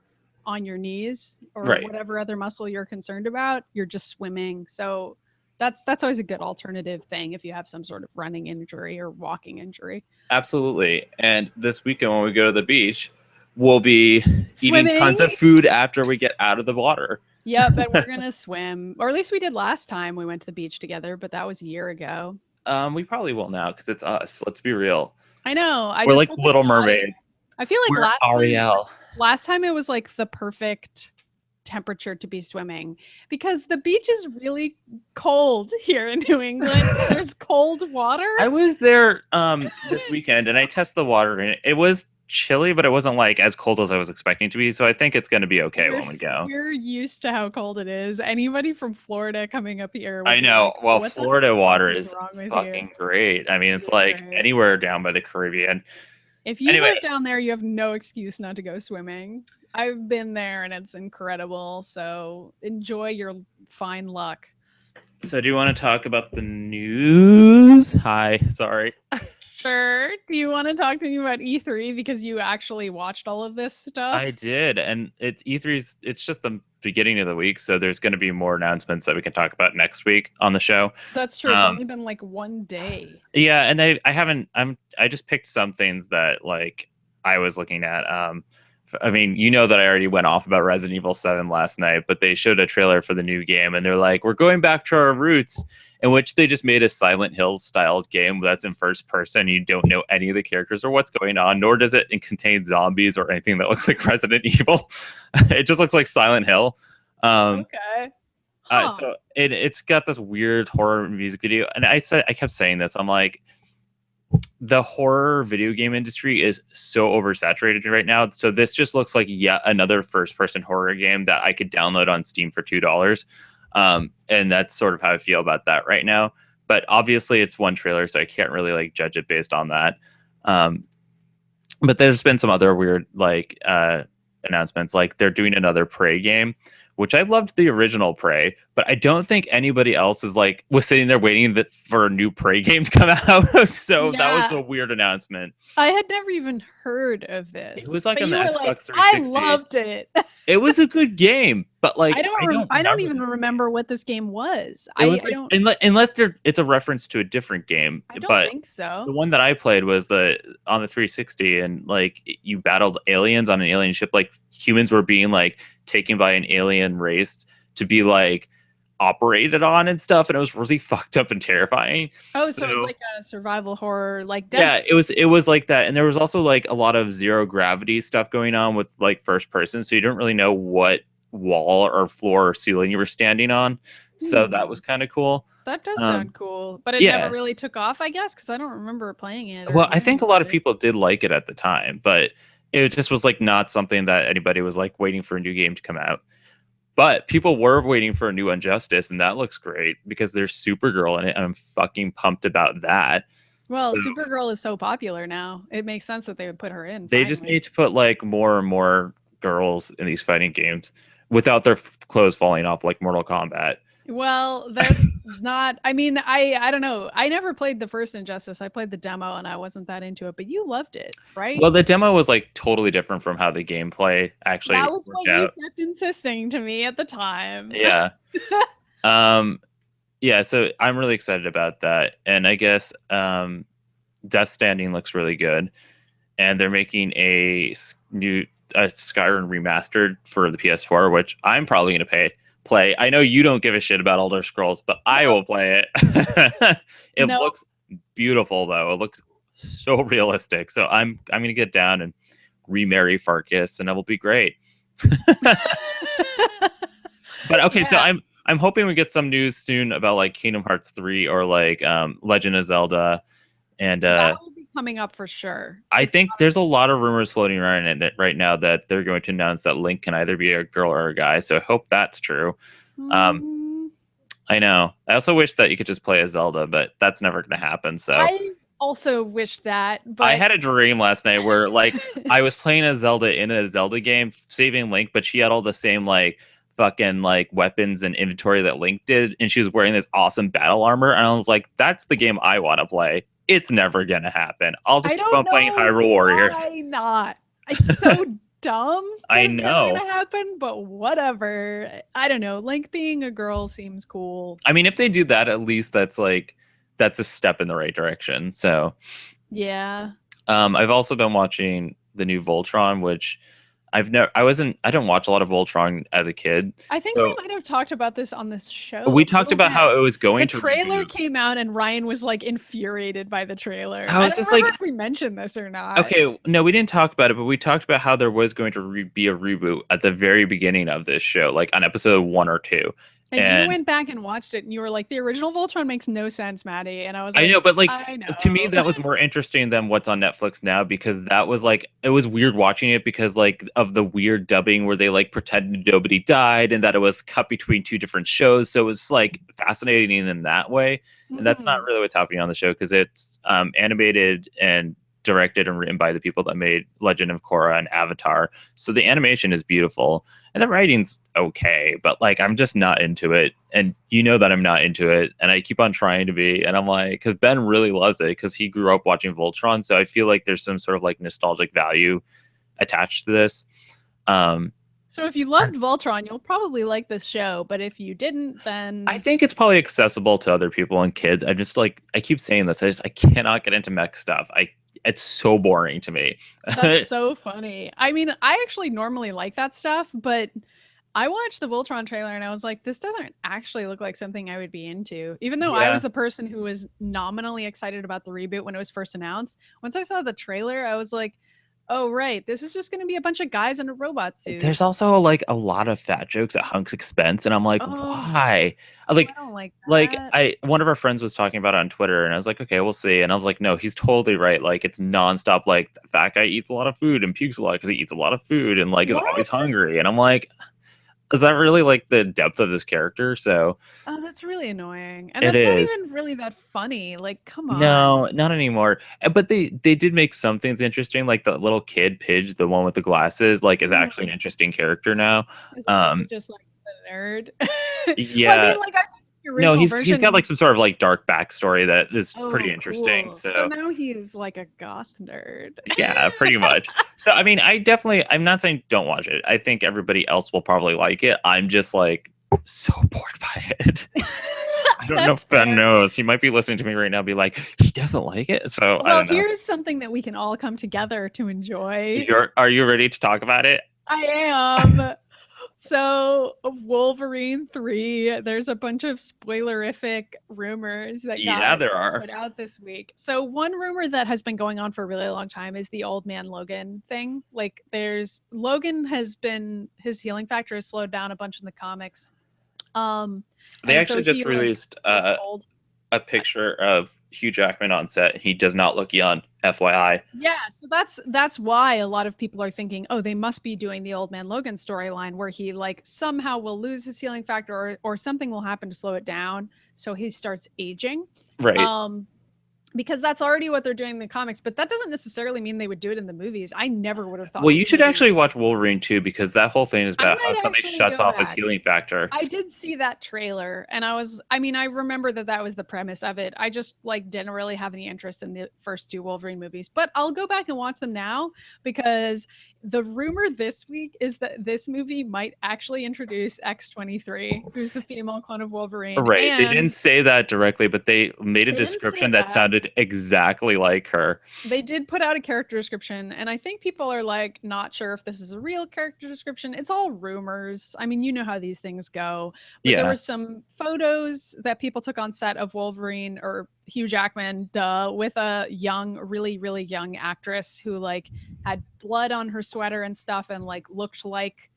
on your knees or whatever other muscle you're concerned about. You're just swimming. So that's always a good alternative thing if you have some sort of running injury or walking injury. Absolutely. And this weekend when we go to the beach, we'll be eating tons of food after we get out of the water. Yep, and we're gonna swim, or at least we did last time we went to the beach together, but that was a year ago. We probably will now because it's us. Let's be real. I know. We're like Little Mermaids. I feel like Ariel. Last time it was like the perfect temperature to be swimming, because the beach is really cold here in New England. There's cold water. I was there this weekend and I tested the water and it was chilly, but it wasn't like as cold as I was expecting it to be. So I think it's going to be okay when we go. We're used to how cold it is. Anybody from Florida coming up here? I know. Like, well, Florida water is fucking great. I mean, it's like anywhere down by the Caribbean. If you live down there, you have no excuse not to go swimming. I've been there and it's incredible. So enjoy your fine luck. So do you want to talk about the news? Hi, sorry. Sure. Do you want to talk to me about E3 because you actually watched all of this stuff? I did. And it's E3's, it's just the beginning of the week. So there's going to be more announcements that we can talk about next week on the show. That's true. It's only been like one day. Yeah. And I just picked some things that like I was looking at. I mean, you know that I already went off about Resident Evil 7 last night, but they showed a trailer for the new game and they're like, we're going back to our roots, in which they just made a Silent Hill styled game that's in first person. You don't know any of the characters or what's going on, nor does it contain zombies or anything that looks like Resident Evil. It just looks like Silent Hill. Okay. Huh. So it's got this weird horror music video. And I kept saying this. I'm like, the horror video game industry is so oversaturated right now. So this just looks like yet another first-person horror game that I could download on Steam for $2. And that's sort of how I feel about that right now. But obviously it's one trailer, so I can't really like judge it based on that. But there's been some other weird like announcements, like they're doing another Prey game, which I loved the original Prey, but I don't think anybody else was sitting there waiting for a new Prey game to come out. So that was a weird announcement. I had never even heard of this. It was like on the Xbox 360. I loved it. It was a good game, but like I don't even remember what this game was. Unless it's a reference to a different game. I don't think so. The one that I played was on the 360, and like you battled aliens on an alien ship. Like humans were being like taken by an alien race to be like operated on and stuff, and it was really fucked up and terrifying. So it's like a survival horror, like Dead Space. It was like that, and there was also like a lot of zero gravity stuff going on with like first person, so you don't really know what wall or floor or ceiling you were standing on. So that was kind of cool. That does sound cool, but it never really took off, I guess, because I don't remember playing it. Well, I think a lot of people did like it at the time, but it just was like not something that anybody was like waiting for a new game to come out. But people were waiting for a new Injustice, and that looks great because there's Supergirl in it, and I'm fucking pumped about that. Well, Supergirl is so popular now. It makes sense that they would put her in. They just need to put like more and more girls in these fighting games without their clothes falling off like Mortal Kombat. Well, that's not, I mean, I don't know. I never played the first Injustice. I played the demo and I wasn't that into it, but you loved it, right? Well, the demo was like totally different from how the gameplay actually That was what you kept insisting to me at the time. Yeah. Yeah, so I'm really excited about that. And I guess Death Stranding looks really good. And they're making a Skyrim remastered for the PS4, which I'm probably going to play. I know you don't give a shit about Elder Scrolls, but I will play it. It beautiful though. It looks so realistic. So I'm gonna get down and remarry Farkas, and that will be great. But okay, so I'm hoping we get some news soon about like Kingdom Hearts 3 or like Legend of Zelda, and that will be coming up for sure. I think there's a lot of rumors floating around in it right now that they're going to announce that Link can either be a girl or a guy. So I hope that's true. I know. I also wish that you could just play as Zelda, but that's never going to happen. So I also wish that. But I had a dream last night where like I was playing as Zelda in a Zelda game, saving Link, but she had all the same like fucking like weapons and inventory that Link did, and she was wearing this awesome battle armor, and I was like, that's the game I want to play. It's never gonna happen. I'll just keep on playing Hyrule Warriors. Why not? It's so dumb. I know. It's never gonna happen, but whatever. I don't know. Link being a girl seems cool. I mean, if they do that, at least that's a step in the right direction. So yeah. I've also been watching the new Voltron, which I don't watch a lot of Voltron as a kid. I think we might have talked about this on this show. We talked about how it was going to. The trailer came out and Ryan was like infuriated by the trailer. I was just like, if we mentioned this or not. Okay, no, we didn't talk about it, but we talked about how there was going to be a reboot at the very beginning of this show, like on episode 1 or 2. And you went back and watched it, and you were like, "The original Voltron makes no sense, Maddie." And I was like, "I know," but like to me, that was more interesting than what's on Netflix now, because that was like it was weird watching it because like of the weird dubbing where they like pretended nobody died and that it was cut between 2 different shows. So it was like fascinating in that way, and that's not really what's happening on the show because it's animated and directed and written by the people that made Legend of Korra and Avatar. So the animation is beautiful and the writing's okay, but like I'm just not into it. And you know that I'm not into it, and I keep on trying to be. And I'm like, because Ben really loves it because he grew up watching Voltron. So I feel like there's some sort of like nostalgic value attached to this. So if you loved Voltron, you'll probably like this show. But if you didn't, then I think it's probably accessible to other people and kids. I'm just like, I keep saying this. I cannot get into mech stuff. It's so boring to me. That's so funny. I mean, I actually normally like that stuff, but I watched the Voltron trailer and I was like, this doesn't actually look like something I would be into. Even though I was the person who was nominally excited about the reboot when it was first announced. Once I saw the trailer, I was like, oh, right. This is just going to be a bunch of guys in a robot suit. There's also like a lot of fat jokes at Hunk's expense. And I'm like, why? I don't like one of our friends was talking about it on Twitter and I was like, okay, we'll see. And I was like, no, he's totally right. Like it's nonstop. Like the fat guy eats a lot of food and pukes a lot because he eats a lot of food and like is always hungry. And I'm like, is that really like the depth of this character? So that's really annoying. And that's not even really that funny. Like, come on. No, not anymore. But they did make some things interesting, like the little kid Pidge, the one with the glasses, like is actually an interesting character now. Just like the nerd. Yeah. Well, I mean, like I think the original he's got like some sort of like dark backstory that is pretty interesting. Cool. So now he's like a goth nerd. Yeah, pretty much. So I mean, I'm not saying don't watch it. I think everybody else will probably like it. I'm just like so bored by it. I don't know if Ben knows. He might be listening to me right now and be like, he doesn't like it. So I don't know. Here's something that we can all come together to enjoy. Are you ready to talk about it? I am. So Wolverine 3, there's a bunch of spoilerific rumors that got put out this week. So one rumor that has been going on for a really long time is the old man Logan thing. Like his healing factor has slowed down a bunch in the comics. They actually just released a picture of Hugh Jackman on set. He does not look young, FYI. Yeah, so that's why a lot of people are thinking, oh, they must be doing the old man Logan storyline where he like somehow will lose his healing factor or something will happen to slow it down so he starts aging. Right. Because that's already what they're doing in the comics, but that doesn't necessarily mean they would do it in the movies. I never would have thought. Well, you should actually watch Wolverine 2 because that whole thing is about how somebody shuts off his healing factor. I did see that trailer and I remember that was the premise of it. I just like didn't really have any interest in the first 2 Wolverine movies, but I'll go back and watch them now because the rumor this week is that this movie might actually introduce X-23, who's the female clone of Wolverine. Right. They didn't say that directly, but they made a description that sounded exactly like her. They did put out a character description, and I think people are like not sure if this is a real character description. It's all rumors. I mean, you know how these things go. But there were some photos that people took on set of Wolverine or Hugh Jackman, with a young, really, really young actress who like had blood on her sweater and stuff and like looked like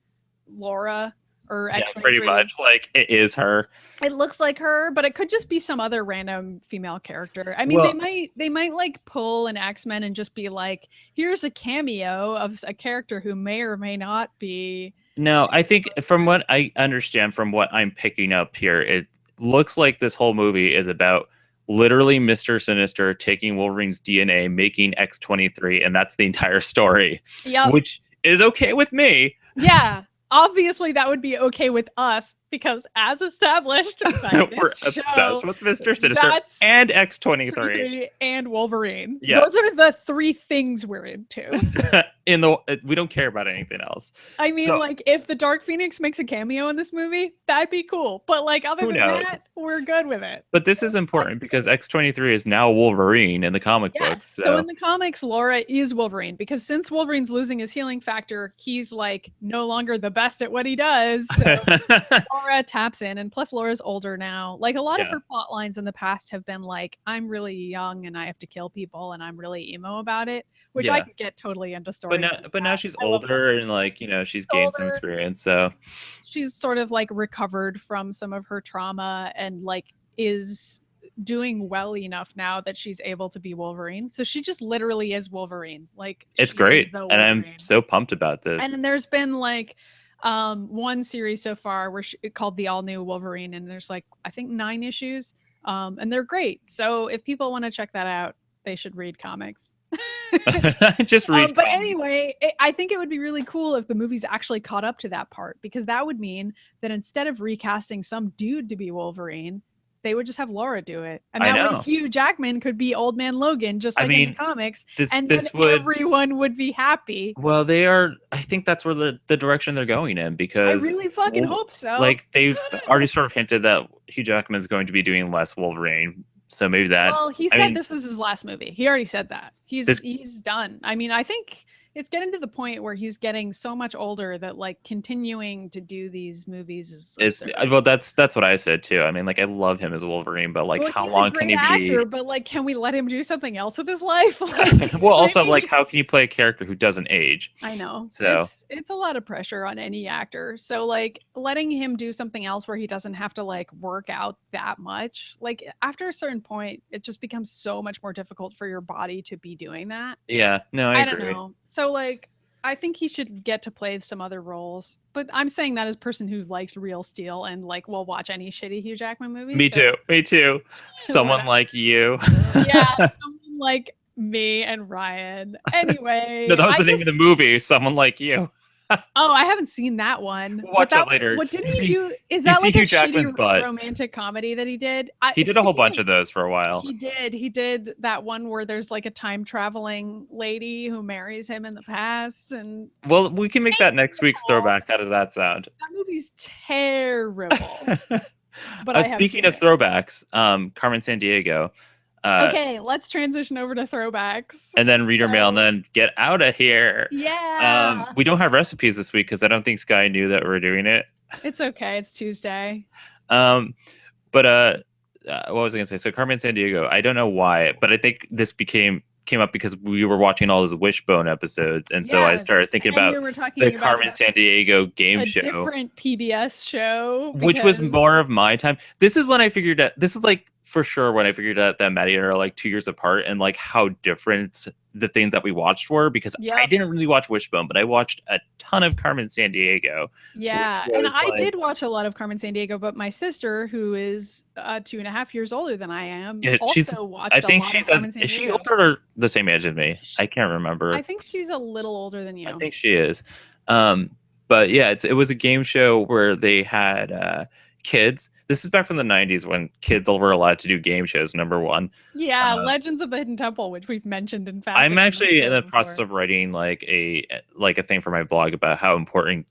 Laura or X-23. Pretty much like it is her. It looks like her, but it could just be some other random female character. I mean, they might like pull an X-Men and just be like, here's a cameo of a character who may or may not be. No, I think from what I understand, from what I'm picking up here, it looks like this whole movie is about literally Mr. Sinister taking Wolverine's DNA, making X-23, and that's the entire story. Yeah, which is okay with me. Yeah. Obviously, that would be okay with us because, as established, we're obsessed with Mr. Sinister and X-23 and Wolverine. Yeah. Those are the three things we're into. We don't care about anything else. I mean, like, if the Dark Phoenix makes a cameo in this movie, that'd be cool. But, like, other than that, we're good with it. But this is important because X-23 is now Wolverine in the comic books. So in the comics, Laura is Wolverine because since Wolverine's losing his healing factor, he's, like, no longer the best at what he does. So Laura taps in, and plus Laura's older now. Like, a lot of her plot lines in the past have been like, I'm really young and I have to kill people and I'm really emo about it, which I could get totally into stories. But now she's older and, like, you know, she's gained some experience, so she's sort of like recovered from some of her trauma and like is doing well enough now that she's able to be Wolverine. So she just literally is Wolverine. Like, it's great, and I'm so pumped about this. And then there's been like one series so far where called The All New Wolverine, and there's like I think 9 issues, and they're great. So if people want to check that out, they should read comics. Just read. But anyway, I think it would be really cool if the movies actually caught up to that part, because that would mean that instead of recasting some dude to be Wolverine, they would just have Laura do it, and that way Hugh Jackman could be Old Man Logan, just like in the comics, and then everyone would be happy. Well, they are. I think that's where the direction they're going in, because I really fucking hope so. Like, they've already sort of hinted that Hugh Jackman is going to be doing less Wolverine. So maybe that. Well, he said this was his last movie. He already said that. He's done. I mean, I think it's getting to the point where he's getting so much older that like continuing to do these movies is well, that's what I said too. I mean, like, I love him as Wolverine, but like, how long can he be? But like, can we let him do something else with his life? Well, also, like, how can you play a character who doesn't age? I know. So it's a lot of pressure on any actor. So like, letting him do something else where he doesn't have to like work out that much, like after a certain point, it just becomes so much more difficult for your body to be doing that. Yeah, no, I agree. Don't know. So like, I think he should get to play some other roles, but I'm saying that as a person who likes Real Steel and like will watch any shitty Hugh Jackman movie. Me too. Someone like you. Yeah, someone like me and Ryan. Anyway, no, that was the name of the movie. Someone Like You. Oh, I haven't seen that one. We'll watch that later. What didn't he do? Is that like Hugh a Jackman's shitty romantic comedy that he did? He did a whole bunch of those for a while. He did that one where there's like a time traveling lady who marries him in the past. And well, we can make that next week's throwback. How does that sound? That movie's terrible. But speaking of throwbacks, Carmen Sandiego. Okay, let's transition over to throwbacks. And then reader mail, and then get out of here. Yeah. We don't have recipes this week because I don't think Sky knew that we're doing it. It's okay. It's Tuesday. But what was I going to say? So Carmen Sandiego, I don't know why, but I think this came up because we were watching all those Wishbone episodes, and so I started thinking about the Carmen Sandiego game show, different PBS show, which was more of my time. This is when I figured out. This is like for sure when I figured out that Maddy and I are like 2 years apart, and like how different the things that we watched were, because I didn't really watch Wishbone, but I watched a ton of Carmen Sandiego. Yeah, and I did watch a lot of Carmen Sandiego, but my sister, who is 2.5 years older than I am, also watched a lot of Carmen Sandiego. Is she older or the same age as me? I can't remember. I think she's a little older than you. I think she is. But yeah, it was a game show where they had kids. This is back from the 90s when kids were allowed to do game shows, number one. Yeah, Legends of the Hidden Temple, which we've mentioned in fact. I'm actually in the process of writing like a thing for my blog about how important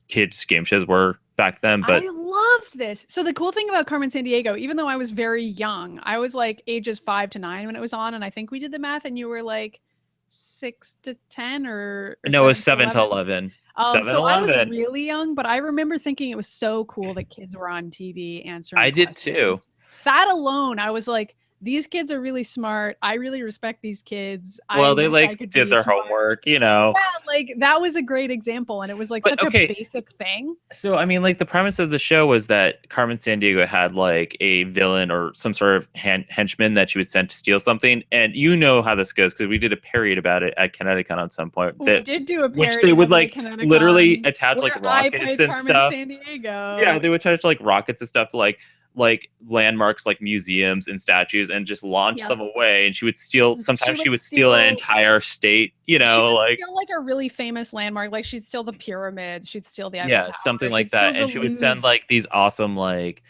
kids game shows were back then. But I loved this. So the cool thing about Carmen Sandiego, even though I was very young, I was like ages 5 to 9 when it was on, and I think we did the math, and you were like 6 to 10 or no, it was 7 to 11. So I was really young, but I remember thinking it was so cool that kids were on TV answering. I did too. That alone, I was like, these kids are really smart. I really respect these kids. Well, they like did their homework, you know. Yeah, like that was a great example, and it was like such a basic thing. So I mean, like the premise of the show was that Carmen Sandiego had like a villain or some sort of henchman that she was sent to steal something, and you know how this goes because we did a parody about it at Kineticon at some point. We did do a parody, which they would like literally attach like rockets and Carmen stuff. Sandiego. Yeah, they would attach like rockets and stuff to like landmarks, like museums and statues, and just launch them away. And she would steal. Sometimes she would steal an entire state. You know, like steal like a really famous landmark. Like she'd steal the pyramids. She'd steal the Eiffel Tower, something like that. And she would send like these awesome like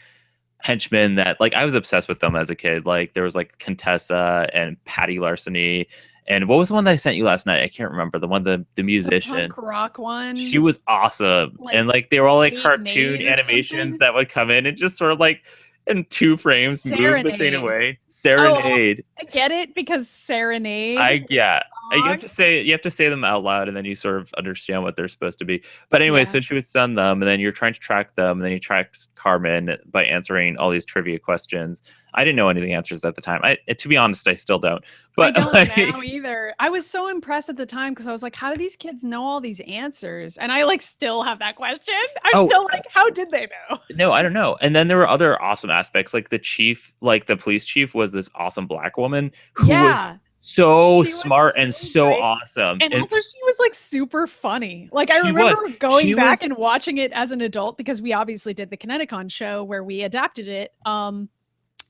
henchmen that like I was obsessed with them as a kid. Like there was like Contessa and Patty Larceny. And what was the one that I sent you last night? I can't remember. The one, the musician. The punk rock one. She was awesome. Like, and like they were all like cartoon animations that would come in and just sort of like in 2 frames move the thing away. Serenade. I get it because serenade. You have to say them out loud and then you sort of understand what they're supposed to be. But anyway, so she would send them and then you're trying to track them and then you track Carmen by answering all these trivia questions. I didn't know any of the answers at the time. To be honest, I still don't. But I don't now either. I was so impressed at the time because I was like, how do these kids know all these answers? And I like still have that question. I'm still like, how did they know? No, I don't know. And then there were other awesome aspects. Like the chief, like the police chief was this awesome black woman who was so smart and so awesome. And also she was like super funny. Like I remember going back and watching it as an adult because we obviously did the Kineticon show where we adapted it.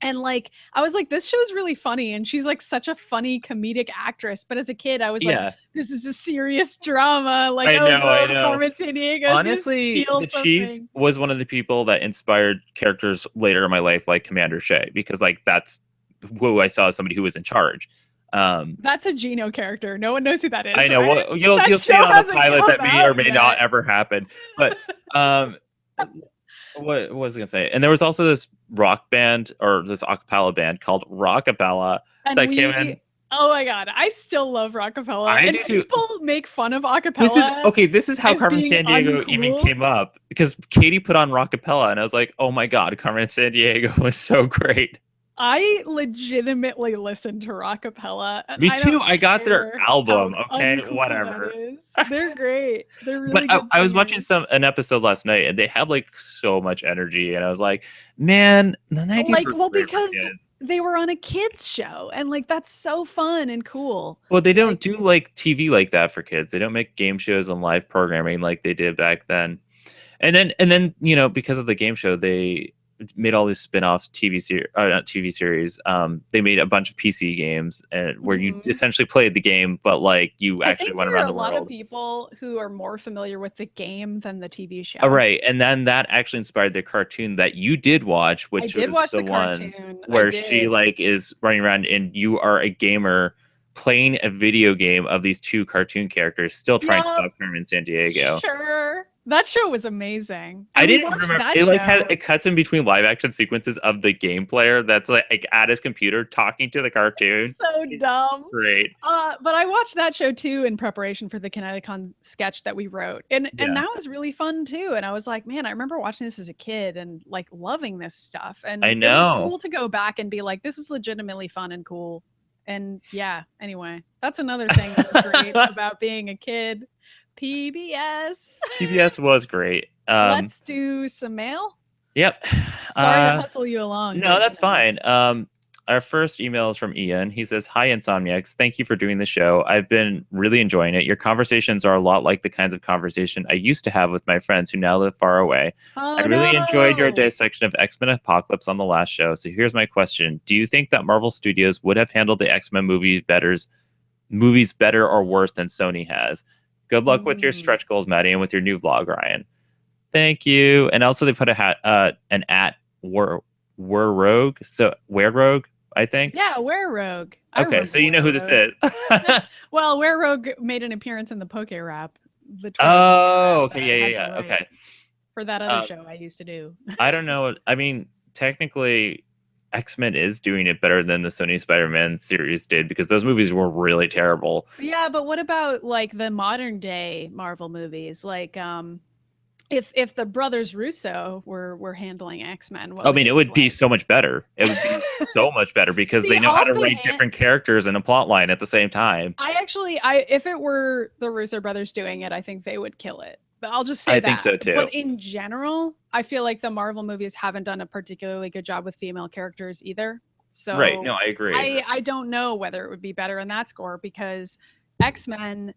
And like, I was like, this show's really funny. And she's like such a funny comedic actress. But as a kid, I was like, this is a serious drama. Like, I know. Carmen Sandiego. Honestly, the chief was one of the people that inspired characters later in my life, like Commander Shea, because like that's who I saw as somebody who was in charge. That's a Gino character. No one knows who that is. I know. Right? Well, you'll see it on the pilot that may or may not ever happen. But what was I gonna say? And there was also this rock band or this acapella band called Rockapella that came in. Oh my god, I still love Rockapella. And people make fun of acapella. This is how Carmen Sandiego even came up because Katie put on Rockapella and I was like, oh my god, Carmen Sandiego was so great. I legitimately listened to Rockapella. Me too. I got their album. Okay, whatever. They're great. They're really good. But I was watching an episode last night, and they had like so much energy, and I was like, man, the 90s were because they were on a kids show, and like that's so fun and cool. Well, they don't do like TV like that for kids. They don't make game shows and live programming like they did back then. And then you know, because of the game show, they made all these spin-offs not TV series. They made a bunch of PC games where you essentially played the game, but like you actually went around the world. There are a lot of people who are more familiar with the game than the TV show. Oh, right. And then that actually inspired the cartoon that you did watch, which was the one where she like is running around and you are a gamer playing a video game of these 2 cartoon characters still trying to stop Carmen Sandiego. Sure. That show was amazing. I didn't remember. It cuts in between live action sequences of the game player that's like at his computer talking to the cartoon. It's so dumb. Great. But I watched that show too in preparation for the Kineticon sketch that we wrote. And that was really fun too. And I was like, man, I remember watching this as a kid and like loving this stuff. And I know. It was cool to go back and be like, this is legitimately fun and cool. And yeah, anyway, that's another thing that was great about being a kid. PBS was great. Let's do some mail. Yep. Sorry to hustle you along. No, that's fine. Our first email is from Ian. He says, hi, Insomniacs. Thank you for doing the show. I've been really enjoying it. Your conversations are a lot like the kinds of conversation I used to have with my friends who now live far away. I really enjoyed your dissection of X-Men Apocalypse on the last show. So here's my question. Do you think that Marvel Studios would have handled the X-Men movies better or worse than Sony has? Good luck with your stretch goals, Maddy, and with your new vlog, Ryan. Thank you. And also they put an at Rogue. So Rogue, I think. Yeah, Rogue. Okay, so you know who this is. Well, Rogue made an appearance in the Poke Rap. Okay, yeah. Okay. For that other show I used to do. I don't know. I mean, technically, X-Men is doing it better than the Sony Spider-Man series did because those movies were really terrible. Yeah, but what about like the modern day Marvel movies? Like if the brothers Russo were handling X-Men, I mean, it would be so much better. It would be so much better because they know how to write different characters in a plot line at the same time. If it were the Russo brothers doing it, I think they would kill it. But I'll just say I think so too. But in general, I feel like the Marvel movies haven't done a particularly good job with female characters either. So right, no, I agree. I don't know whether it would be better in that score because X-Men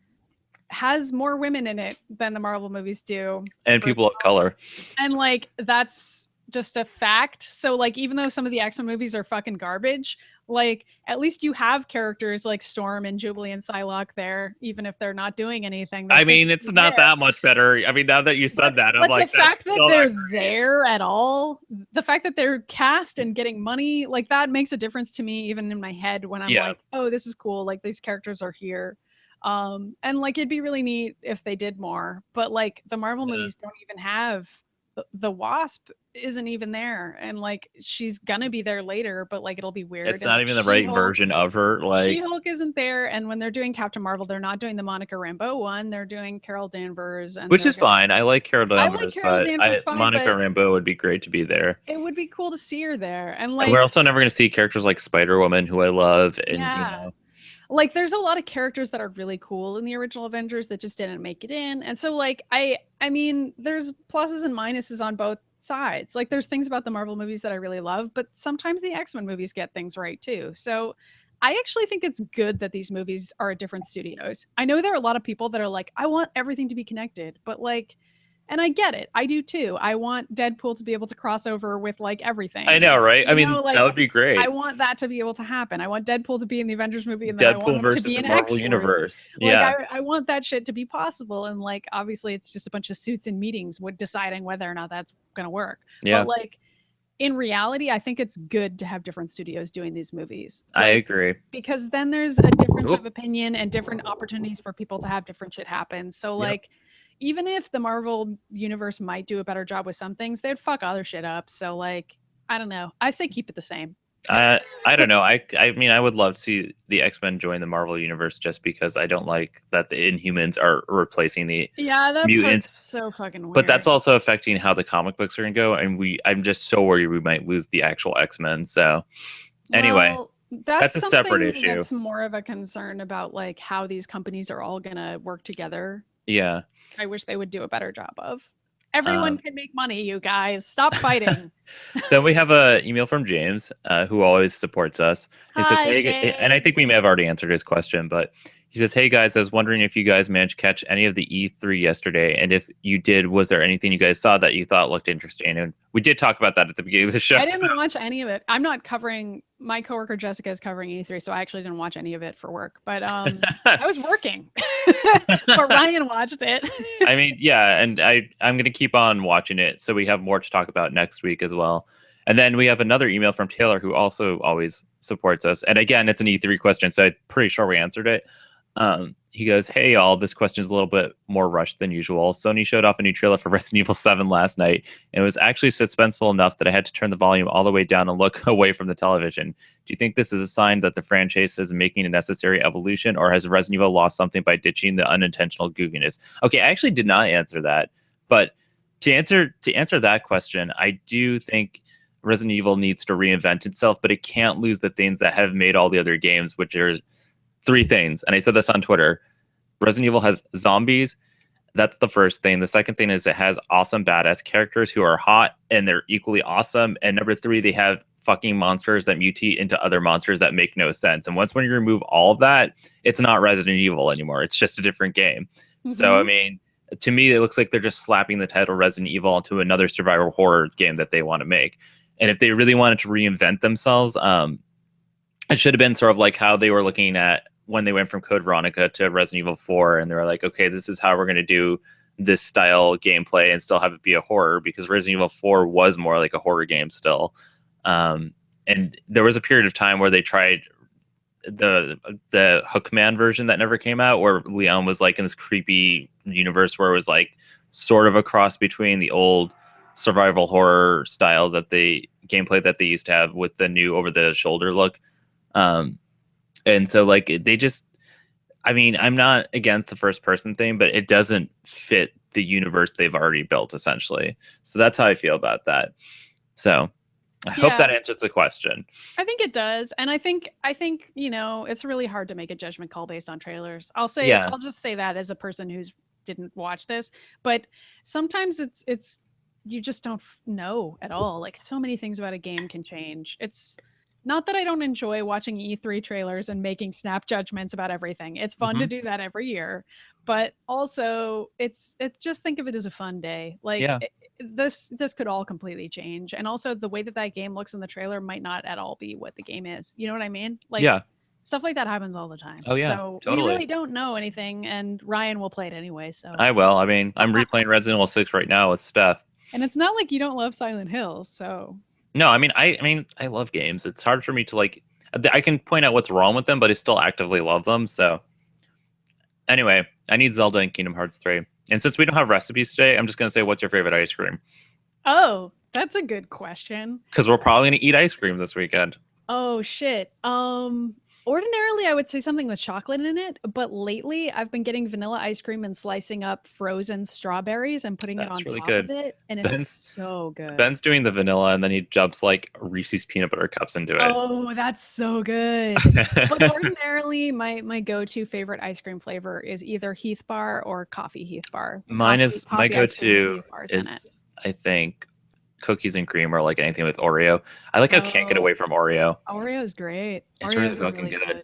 has more women in it than the Marvel movies do, and people of color, and like that's just a fact. So like even though some of the X-Men movies are fucking garbage, like at least you have characters like Storm and Jubilee and Psylocke there, even if they're not doing anything. I mean, it's not that much better. I mean, now that you said that, I'm like, the fact that they're there at all, the fact that they're cast and getting money, like that makes a difference to me even in my head when I'm like, oh, this is cool, like these characters are here. And like it'd be really neat if they did more, but like the Marvel movies don't even have the Wasp isn't even there, and like she's gonna be there later, but like it'll be weird. It's not even the right version of her. Like She-Hulk isn't there, and when they're doing Captain Marvel, they're not doing the Monica Rambeau one. They're doing Carol Danvers, and which is fine. I like Carol Danvers, but Monica Rambeau would be great to be there. It would be cool to see her there, and like we're also never going to see characters like Spider-Woman, who I love, and you know. Like there's a lot of characters that are really cool in the original Avengers that just didn't make it in. And so like I mean there's pluses and minuses on both sides. Like there's things about the Marvel movies that I really love, but sometimes the X-Men movies get things right too. So I actually think it's good that these movies are at different studios. I know there are a lot of people that are like, I want everything to be connected, but like, and I get it. I do too. I want Deadpool to be able to cross over with like everything. I know, right? I mean, like, that would be great. I want that to be able to happen. I want Deadpool to be in the Avengers movie, and then Deadpool I want him versus to be in the Marvel universe. Like, I want that shit to be possible. And like, obviously, it's just a bunch of suits and meetings with deciding whether or not that's gonna work. Yeah. But like, in reality, I think it's good to have different studios doing these movies. Like, I agree. Because then there's a difference of opinion and different opportunities for people to have different shit happen. So like. Even if the Marvel universe might do a better job with some things, they'd fuck other shit up. So like, I don't know. I say keep it the same. I don't know. I mean, I would love to see the X-Men join the Marvel universe just because I don't like that the Inhumans are replacing the mutants. So fucking weird. But that's also affecting how the comic books are going to go. And I'm just so worried we might lose the actual X-Men. So anyway. Well, that's a separate issue. That's more of a concern about like how these companies are all going to work together. Yeah. I wish they would do a better job of. Everyone can make money, you guys. Stop fighting. Then we have an email from James, who always supports us. He says, "Hey," James. And I think we may have already answered his question, but he says, "Hey guys, I was wondering if you guys managed to catch any of the E3 yesterday, and if you did, was there anything you guys saw that you thought looked interesting?" And we did talk about that at the beginning of the show. I didn't watch any of it. I'm not covering. My coworker Jessica is covering E3, so I actually didn't watch any of it for work. But I was working. But Ryan watched it. I mean, yeah, and I'm going to keep on watching it, so we have more to talk about next week as well. And then we have another email from Taylor, who also always supports us. And again, it's an E3 question, so I'm pretty sure we answered it. He goes, "Hey y'all, this question is a little bit more rushed than usual. Sony showed off a new trailer for Resident Evil 7 last night, and it was actually suspenseful enough that I had to turn the volume all the way down and look away from the television. Do you think this is a sign that the franchise is making a necessary evolution, or has Resident Evil lost something by ditching the unintentional goofiness?" Okay, I actually did not answer that, but to answer that question, I do think Resident Evil needs to reinvent itself, but it can't lose the things that have made all the other games, which are three things. And I said this on Twitter. Resident Evil has zombies. That's the first thing. The second thing is it has awesome badass characters who are hot and they're equally awesome. And number three, they have fucking monsters that mutate into other monsters that make no sense. And once when you remove all of that, it's not Resident Evil anymore. It's just a different game. Mm-hmm. So, I mean, to me, it looks like they're just slapping the title Resident Evil onto another survival horror game that they want to make. And if they really wanted to reinvent themselves, it should have been sort of like how they were looking at when they went from Code Veronica to Resident Evil 4, and they were like, okay, this is how we're going to do this style gameplay and still have it be a horror, because Resident Evil 4 was more like a horror game still. And there was a period of time where they tried the Hookman version that never came out, where Leon was like in this creepy universe where it was like sort of a cross between the old survival horror style that the gameplay that they used to have with the new over the shoulder look. And so like they just, I mean, I'm not against the first person thing, but it doesn't fit the universe they've already built, essentially. So that's how I feel about that. So I hope that answers the question. I think it does. And I think, you know, it's really hard to make a judgment call based on trailers. I'll just say that as a person who's didn't watch this, but sometimes it's you just don't know at all. Like, so many things about a game can change. It's not that I don't enjoy watching E3 trailers and making snap judgments about everything. It's fun to do that every year, but also it's just think of it as a fun day. Like, this could all completely change. And also the way that game looks in the trailer might not at all be what the game is. You know what I mean? Like, stuff like that happens all the time. Oh yeah, so totally. We really don't know anything, and Ryan will play it anyway. So I will. I mean, I'm replaying Resident Evil 6 right now with Steph. And it's not like you don't love Silent Hill, so. No, I mean, I love games. It's hard for me to like. I can point out what's wrong with them, but I still actively love them. So, anyway, I need Zelda and Kingdom Hearts 3. And since we don't have recipes today, I'm just gonna say, what's your favorite ice cream? Oh, that's a good question. Because we're probably gonna eat ice cream this weekend. Oh shit. Ordinarily, I would say something with chocolate in it, but lately I've been getting vanilla ice cream and slicing up frozen strawberries and putting it on top of it, and it's so good. Ben's doing the vanilla, and then he jumps like Reese's peanut butter cups into it. Oh, that's so good. But ordinarily, my go-to favorite ice cream flavor is either Heath bar or coffee Heath bar. My go-to is, I think, cookies and cream, or like anything with Oreo. I like how I can't get away from Oreo. Oreo is great. It's really fucking good.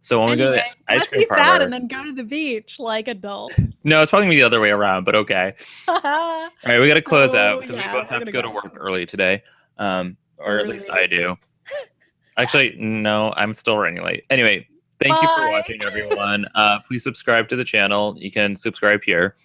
So when we go to the ice cream eat parlor, that and then go to the beach like adults. No, it's probably gonna be the other way around, but okay. All right, we got to close out because we both have to go to work early today, or at least I do. Actually, no, I'm still running late. Anyway, thank you for watching, everyone. Please subscribe to the channel. You can subscribe here.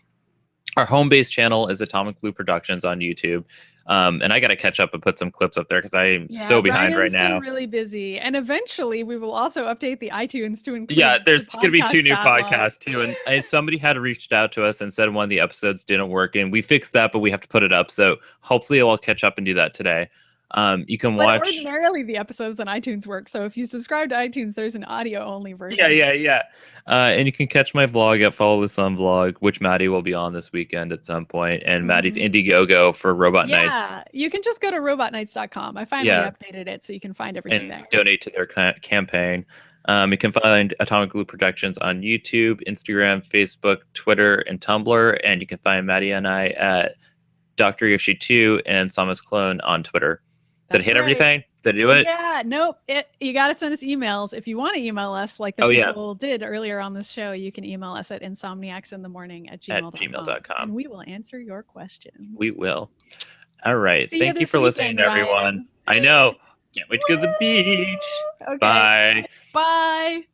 Our home-based channel is Atomic Blue Productions on YouTube. And I got to catch up and put some clips up there because I'm so behind right now. Been really busy. And eventually we will also update the iTunes to include there's going to be 2 new podcasts too. And somebody had reached out to us and said one of the episodes didn't work. And we fixed that, but we have to put it up. So hopefully I'll catch up and do that today. You can watch. Ordinarily, the episodes on iTunes work. So if you subscribe to iTunes, there's an audio-only version. Yeah. And you can catch my vlog at Follow the Sun Vlog, which Maddy will be on this weekend at some point, and Maddy's Indiegogo for Robot Nights. Yeah, you can just go to robotnights.com. I finally updated it, so you can find everything there. Donate to their campaign. You can find Atomic Blue Productions on YouTube, Instagram, Facebook, Twitter, and Tumblr. And you can find Maddy and I at Dr. Yoshi 2 and Samus Clone on Twitter. Did I hit everything? Did I do it? Yeah, nope. You got to send us emails. If you want to email us like the people did earlier on this show, you can email us at insomniacsinthemorning@gmail.com. And we will answer your questions. We will. All right. Thank you for listening, everyone. I know. Can't wait to go to the beach. Okay. Bye. Bye.